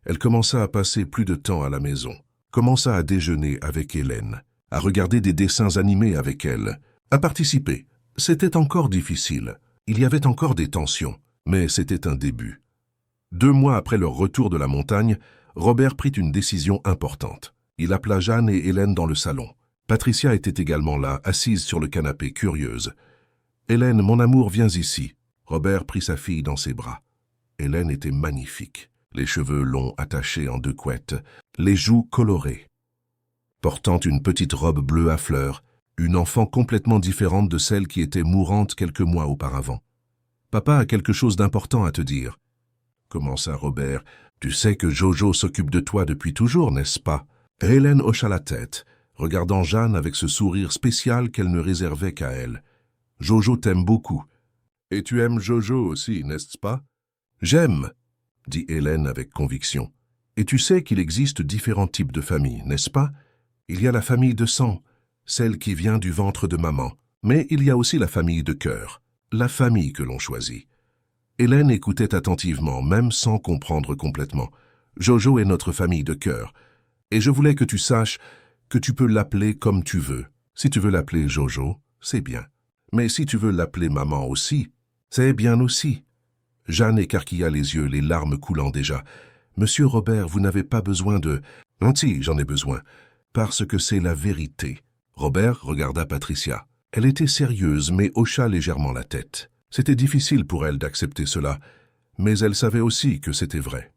elle commença à passer plus de temps à la maison. Commença à déjeuner avec Hélène, à regarder des dessins animés avec elle, à participer. C'était encore difficile. Il y avait encore des tensions, mais c'était un début. 2 mois après leur retour de la montagne, Robert prit une décision importante. Il appela Jeanne et Hélène dans le salon. Patricia était également là, assise sur le canapé, curieuse. « Hélène, mon amour, viens ici. » Robert prit sa fille dans ses bras. Hélène était magnifique, les cheveux longs attachés en 2 couettes, les joues colorées. Portant une petite robe bleue à fleurs, une enfant complètement différente de celle qui était mourante quelques mois auparavant. « Papa a quelque chose d'important à te dire. » commença Robert. « Tu sais que Jojo s'occupe de toi depuis toujours, n'est-ce pas ?» Hélène hocha la tête, regardant Jeanne avec ce sourire spécial qu'elle ne réservait qu'à elle. « Jojo t'aime beaucoup. Et tu aimes Jojo aussi, n'est-ce pas ?»« J'aime, » dit Hélène avec conviction. « Et tu sais qu'il existe différents types de familles, n'est-ce pas? Il y a la famille de sang, celle qui vient du ventre de maman. Mais il y a aussi la famille de cœur, la famille que l'on choisit. » Hélène écoutait attentivement, même sans comprendre complètement. « Jojo est notre famille de cœur. Et je voulais que tu saches que tu peux l'appeler comme tu veux. Si tu veux l'appeler Jojo, c'est bien. Mais si tu veux l'appeler maman aussi, c'est bien aussi. » Jeanne écarquilla les yeux, les larmes coulant déjà. « Monsieur Robert, vous n'avez pas besoin de... »« Non, si, j'en ai besoin. Parce que c'est la vérité. » Robert regarda Patricia. Elle était sérieuse, mais hocha légèrement la tête. C'était difficile pour elle d'accepter cela, mais elle savait aussi que c'était vrai.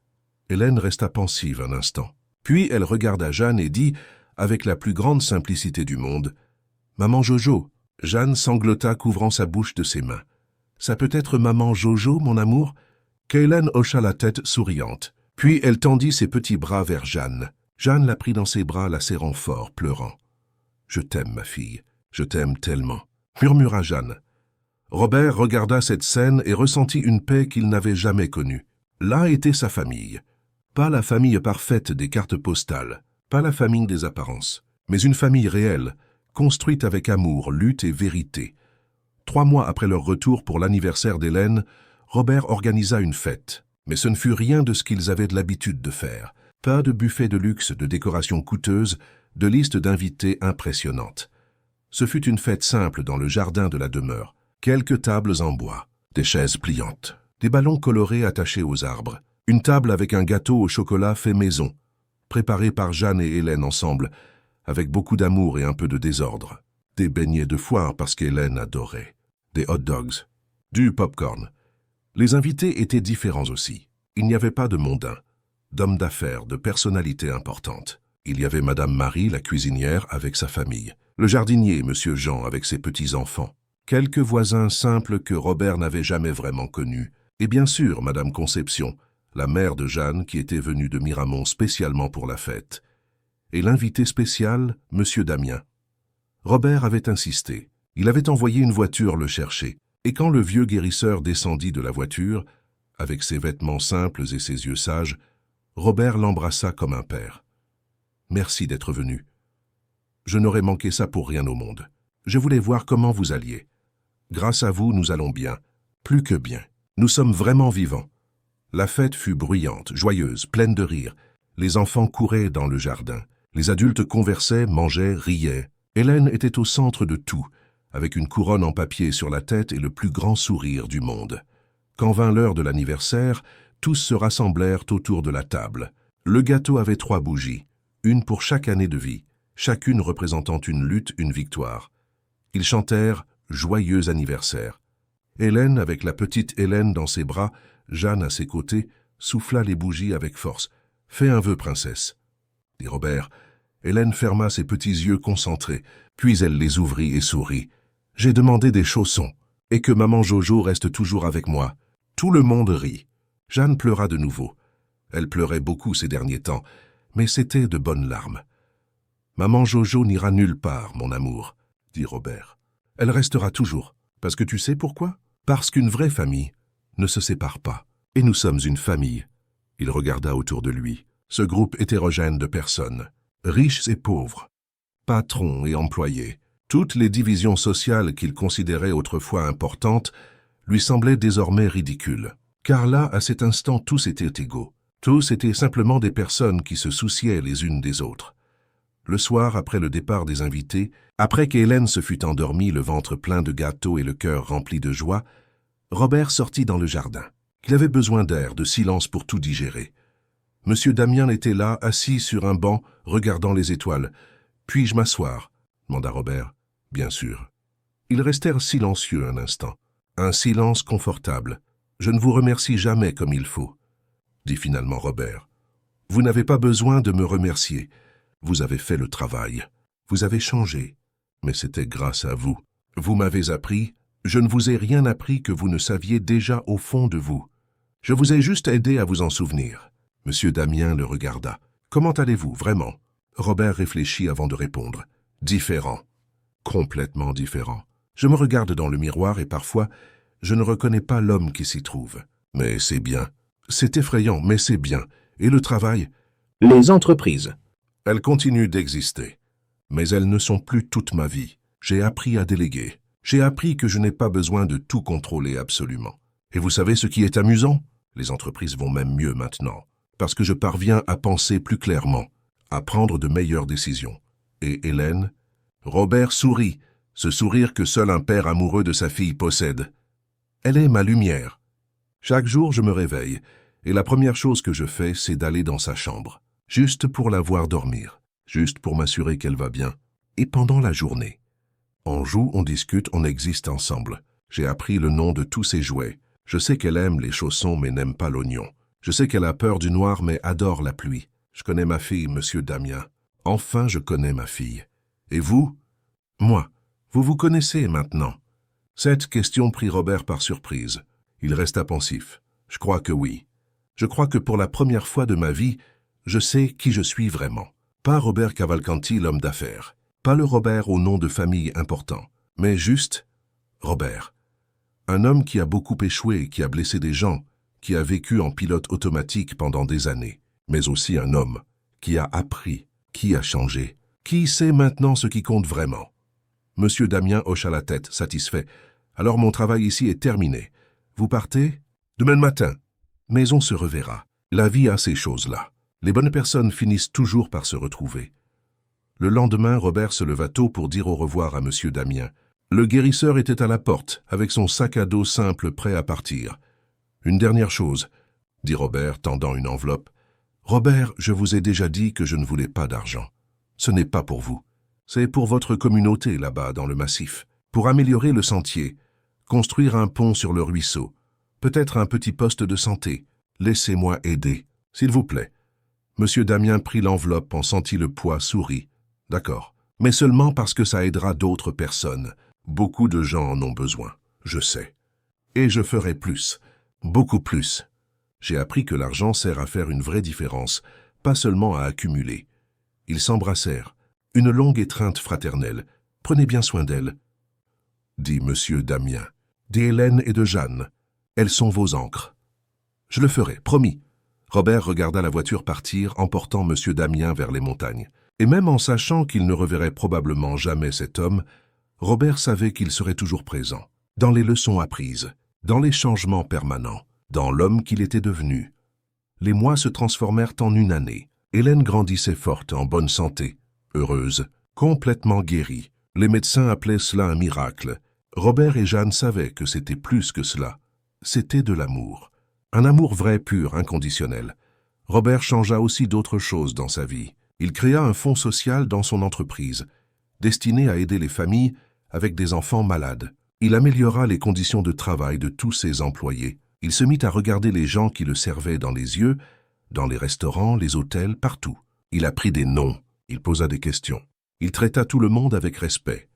Hélène resta pensive un instant. Puis elle regarda Jeanne et dit, avec la plus grande simplicité du monde, « Maman Jojo !» Jeanne sanglota, couvrant sa bouche de ses mains. « Ça peut être maman Jojo, mon amour ?» Hélène hocha la tête souriante. Puis elle tendit ses petits bras vers Jeanne. Jeanne la prit dans ses bras, la serrant fort, pleurant. « Je t'aime, ma fille. Je t'aime tellement, murmura Jeanne. Robert regarda cette scène et ressentit une paix qu'il n'avait jamais connue. Là était sa famille. Pas la famille parfaite des cartes postales, pas la famille des apparences, mais une famille réelle, construite avec amour, lutte et vérité. 3 mois après leur retour pour l'anniversaire d'Hélène, Robert organisa une fête. Mais ce ne fut rien de ce qu'ils avaient de l'habitude de faire. Pas de buffet de luxe, de décorations coûteuses, de liste d'invités impressionnantes. Ce fut une fête simple dans le jardin de la demeure. Quelques tables en bois, des chaises pliantes, des ballons colorés attachés aux arbres, une table avec un gâteau au chocolat fait maison, préparé par Jeanne et Hélène ensemble, avec beaucoup d'amour et un peu de désordre. Des beignets de foire parce qu'Hélène adorait, des hot dogs, du popcorn. Les invités étaient différents aussi. Il n'y avait pas de mondains, d'hommes d'affaires, de personnalités importantes. Il y avait Madame Marie, la cuisinière, avec sa famille, le jardinier, Monsieur Jean, avec ses petits-enfants, quelques voisins simples que Robert n'avait jamais vraiment connus, et bien sûr Madame Conception, la mère de Jeanne qui était venue de Miramont spécialement pour la fête, et l'invité spécial, Monsieur Damien. Robert avait insisté. Il avait envoyé une voiture le chercher, et quand le vieux guérisseur descendit de la voiture, avec ses vêtements simples et ses yeux sages, Robert l'embrassa comme un père. « Merci d'être venu. Je n'aurais manqué ça pour rien au monde. Je voulais voir comment vous alliez. Grâce à vous, nous allons bien. Plus que bien. Nous sommes vraiment vivants. » La fête fut bruyante, joyeuse, pleine de rire. Les enfants couraient dans le jardin. Les adultes conversaient, mangeaient, riaient. Hélène était au centre de tout, avec une couronne en papier sur la tête et le plus grand sourire du monde. Quand vint l'heure de l'anniversaire, tous se rassemblèrent autour de la table. Le gâteau avait 3 bougies, une pour chaque année de vie, chacune représentant une lutte, une victoire. Ils chantèrent « Joyeux anniversaire ». Hélène, avec la petite Hélène dans ses bras, Jeanne à ses côtés, souffla les bougies avec force. « Fais un vœu, princesse », dit Robert. Hélène ferma ses petits yeux concentrés, puis elle les ouvrit et sourit. « J'ai demandé des chaussons, et que maman Jojo reste toujours avec moi. » Tout le monde rit. Jeanne pleura de nouveau. Elle pleurait beaucoup ces derniers temps, mais c'était de bonnes larmes. « Maman Jojo n'ira nulle part, mon amour, » dit Robert. « Elle restera toujours. Parce que tu sais pourquoi? Parce qu'une vraie famille ne se sépare pas. Et nous sommes une famille. » Il regarda autour de lui. Ce groupe hétérogène de personnes, riches et pauvres, patrons et employés, toutes les divisions sociales qu'il considérait autrefois importantes, lui semblaient désormais ridicules. Car là, à cet instant, tous étaient égaux. Tous étaient simplement des personnes qui se souciaient les unes des autres. Le soir, après le départ des invités, après qu'Hélène se fût endormie, le ventre plein de gâteaux et le cœur rempli de joie, Robert sortit dans le jardin. Il avait besoin d'air, de silence pour tout digérer. Monsieur Damien était là, assis sur un banc, regardant les étoiles. « Puis-je m'asseoir » demanda Robert. « Bien sûr. » Ils restèrent silencieux un instant. Un silence confortable. « Je ne vous remercie jamais comme il faut, » dit finalement Robert. « Vous n'avez pas besoin de me remercier. Vous avez fait le travail. Vous avez changé. Mais c'était grâce à vous. Vous m'avez appris. Je ne vous ai rien appris que vous ne saviez déjà au fond de vous. Je vous ai juste aidé à vous en souvenir. » Monsieur Damien le regarda. « Comment allez-vous, vraiment ?» Robert réfléchit avant de répondre. « Différent. Complètement différent. Je me regarde dans le miroir et parfois, je ne reconnais pas l'homme qui s'y trouve. Mais c'est bien. C'est effrayant, mais c'est bien. Et le travail? Les entreprises. Elles continuent d'exister. Mais elles ne sont plus toute ma vie. J'ai appris à déléguer. J'ai appris que je n'ai pas besoin de tout contrôler absolument. Et vous savez ce qui est amusant? Les entreprises vont même mieux maintenant. Parce que je parviens à penser plus clairement, à prendre de meilleures décisions. Et Hélène? Robert sourit, ce sourire que seul un père amoureux de sa fille possède. Elle est ma lumière. Chaque jour, je me réveille, et la première chose que je fais, c'est d'aller dans sa chambre, juste pour la voir dormir, juste pour m'assurer qu'elle va bien, et pendant la journée. On joue, on discute, on existe ensemble. J'ai appris le nom de tous ses jouets. Je sais qu'elle aime les chaussons mais n'aime pas l'oignon. Je sais qu'elle a peur du noir mais adore la pluie. Je connais ma fille, monsieur Damien. Enfin, je connais ma fille. Et vous? Moi. Vous vous connaissez maintenant. Cette question prit Robert par surprise. Il resta pensif. Je crois que oui. Je crois que pour la première fois de ma vie, je sais qui je suis vraiment. Pas Robert Cavalcanti, l'homme d'affaires. Pas le Robert au nom de famille important, mais juste Robert. Un homme qui a beaucoup échoué, qui a blessé des gens, qui a vécu en pilote automatique pendant des années, mais aussi un homme qui a appris, qui a changé, qui sait maintenant ce qui compte vraiment. Monsieur Damien hocha la tête, satisfait. Alors mon travail ici est terminé. Vous partez? Demain matin. Mais on se reverra. La vie a ces choses-là. Les bonnes personnes finissent toujours par se retrouver. Le lendemain, Robert se leva tôt pour dire au revoir à Monsieur Damien. Le guérisseur était à la porte, avec son sac à dos simple prêt à partir. « Une dernière chose, » dit Robert, tendant une enveloppe. « Robert, je vous ai déjà dit que je ne voulais pas d'argent. Ce n'est pas pour vous. C'est pour votre communauté là-bas dans le massif, pour améliorer le sentier, construire un pont sur le ruisseau, peut-être un petit poste de santé. Laissez-moi aider, s'il vous plaît. » Monsieur Damien prit l'enveloppe, en sentit le poids, sourit. « D'accord, mais seulement parce que ça aidera d'autres personnes. Beaucoup de gens en ont besoin, je sais. Et je ferai plus, beaucoup plus. J'ai appris que l'argent sert à faire une vraie différence, pas seulement à accumuler. » Ils s'embrassèrent. Une longue étreinte fraternelle. « Prenez bien soin d'elle, » dit Monsieur Damien. « D'Hélène et de Jeanne. Elles sont vos ancres. »« Je le ferai, promis. » Robert regarda la voiture partir, emportant Monsieur Damien vers les montagnes. Et même en sachant qu'il ne reverrait probablement jamais cet homme, Robert savait qu'il serait toujours présent, dans les leçons apprises, dans les changements permanents, dans l'homme qu'il était devenu. Les mois se transformèrent en une année. Hélène grandissait forte, en bonne santé, heureuse, complètement guérie. Les médecins appelaient cela un miracle. Robert et Jeanne savaient que c'était plus que cela. C'était de l'amour. Un amour vrai, pur, inconditionnel. Robert changea aussi d'autres choses dans sa vie. Il créa un fonds social dans son entreprise, destiné à aider les familles avec des enfants malades. Il améliora les conditions de travail de tous ses employés. Il se mit à regarder les gens qui le servaient dans les yeux, dans les restaurants, les hôtels, partout. Il apprit des noms, il posa des questions. Il traita tout le monde avec respect.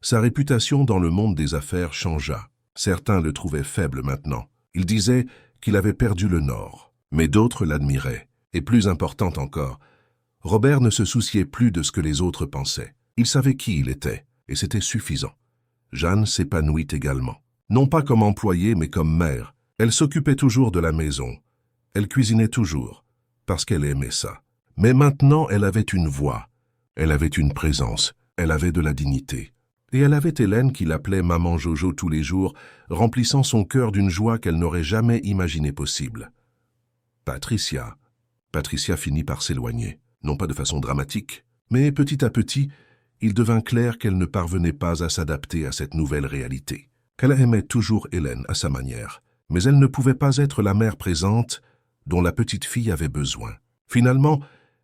Sa réputation dans le monde des affaires changea. Certains le trouvaient faible maintenant. Ils disaient qu'il avait perdu le nord, mais d'autres l'admiraient. Et plus important encore, Robert ne se souciait plus de ce que les autres pensaient. Il savait qui il était, et c'était suffisant. Jeanne s'épanouit également. Non pas comme employée, mais comme mère. Elle s'occupait toujours de la maison. Elle cuisinait toujours, parce qu'elle aimait ça. Mais maintenant, elle avait une voix. Elle avait une présence. Elle avait de la dignité. Et elle avait Hélène qui l'appelait Maman Jojo tous les jours, remplissant son cœur d'une joie qu'elle n'aurait jamais imaginée possible. Patricia finit par s'éloigner. Non pas de façon dramatique, mais petit à petit, il devint clair qu'elle ne parvenait pas à s'adapter à cette nouvelle réalité, qu'elle aimait toujours Hélène à sa manière, mais elle ne pouvait pas être la mère présente dont la petite fille avait besoin. Finalement,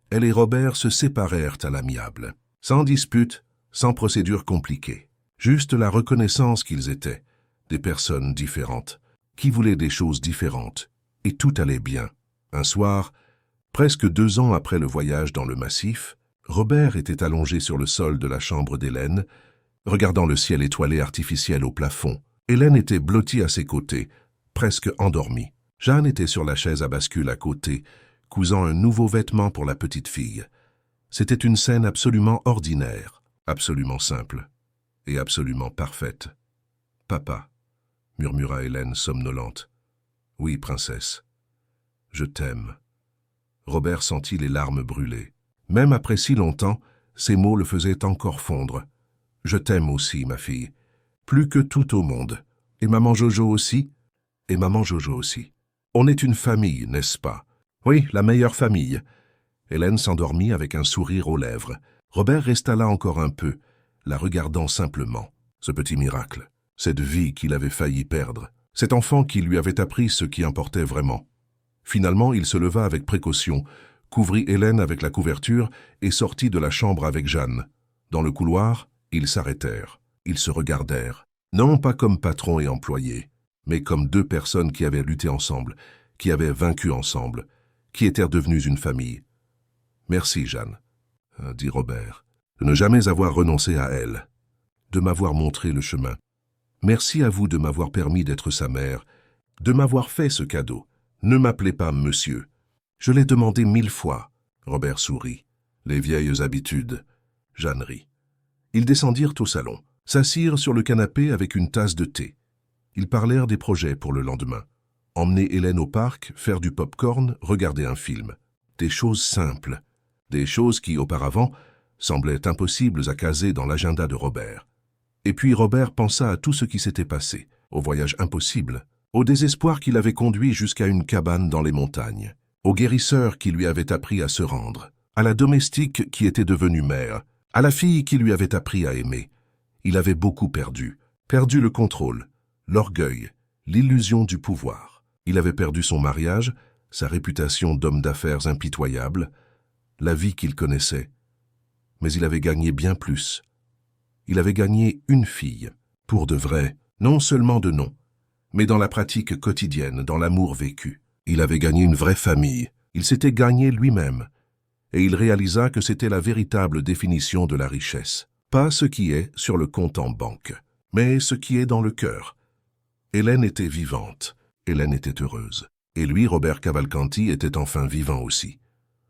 elle et Robert se séparèrent à l'amiable, sans dispute, sans procédure compliquée, juste la reconnaissance qu'ils étaient, des personnes différentes, qui voulaient des choses différentes, et tout allait bien. Un soir, presque 2 ans après le voyage dans le massif, Robert était allongé sur le sol de la chambre d'Hélène, regardant le ciel étoilé artificiel au plafond. Hélène était blottie à ses côtés, presque endormie. Jeanne était sur la chaise à bascule à côté, cousant un nouveau vêtement pour la petite fille. C'était une scène absolument ordinaire, absolument simple et absolument parfaite. « Papa » murmura Hélène somnolente. « Oui, princesse. Je t'aime. » Robert sentit les larmes brûler. Même après si longtemps, ces mots le faisaient encore fondre. « Je t'aime aussi, ma fille. Plus que tout au monde. Et maman Jojo aussi. Et maman Jojo aussi. On est une famille, n'est-ce pas? Oui, la meilleure famille. » Hélène s'endormit avec un sourire aux lèvres. Robert resta là encore un peu, la regardant simplement. Ce petit miracle, cette vie qu'il avait failli perdre, cet enfant qui lui avait appris ce qui importait vraiment. Finalement, il se leva avec précaution, couvrit Hélène avec la couverture et sortit de la chambre avec Jeanne. Dans le couloir, ils s'arrêtèrent. Ils se regardèrent, non pas comme patron et employé, mais comme 2 personnes qui avaient lutté ensemble, qui avaient vaincu ensemble, qui étaient devenues une famille. « Merci, Jeanne, » dit Robert, « de ne jamais avoir renoncé à elle, de m'avoir montré le chemin. Merci à vous de m'avoir permis d'être sa mère, de m'avoir fait ce cadeau. Ne m'appelez pas monsieur. Je l'ai demandé 1000 fois. » Robert sourit. Les vieilles habitudes. Jeanne rit. Ils descendirent au salon, s'assirent sur le canapé avec une tasse de thé. Ils parlèrent des projets pour le lendemain. Emmener Hélène au parc, faire du pop-corn, regarder un film. Des choses simples. Des choses qui, auparavant, semblaient impossibles à caser dans l'agenda de Robert. Et puis Robert pensa à tout ce qui s'était passé, au voyage impossible, au désespoir qui l'avait conduit jusqu'à une cabane dans les montagnes, au guérisseur qui lui avait appris à se rendre, à la domestique qui était devenue mère, à la fille qui lui avait appris à aimer. Il avait beaucoup perdu. Perdu le contrôle, l'orgueil, l'illusion du pouvoir. Il avait perdu son mariage, sa réputation d'homme d'affaires impitoyable, la vie qu'il connaissait. Mais il avait gagné bien plus. Il avait gagné une fille, pour de vrai, non seulement de nom, mais dans la pratique quotidienne, dans l'amour vécu. Il avait gagné une vraie famille. Il s'était gagné lui-même. Et il réalisa que c'était la véritable définition de la richesse. Pas ce qui est sur le compte en banque, mais ce qui est dans le cœur. Hélène était vivante. Hélène était heureuse. Et lui, Robert Cavalcanti, était enfin vivant aussi.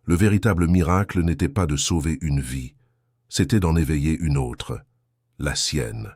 Le véritable miracle n'était pas de sauver une vie, c'était d'en éveiller une autre, la sienne.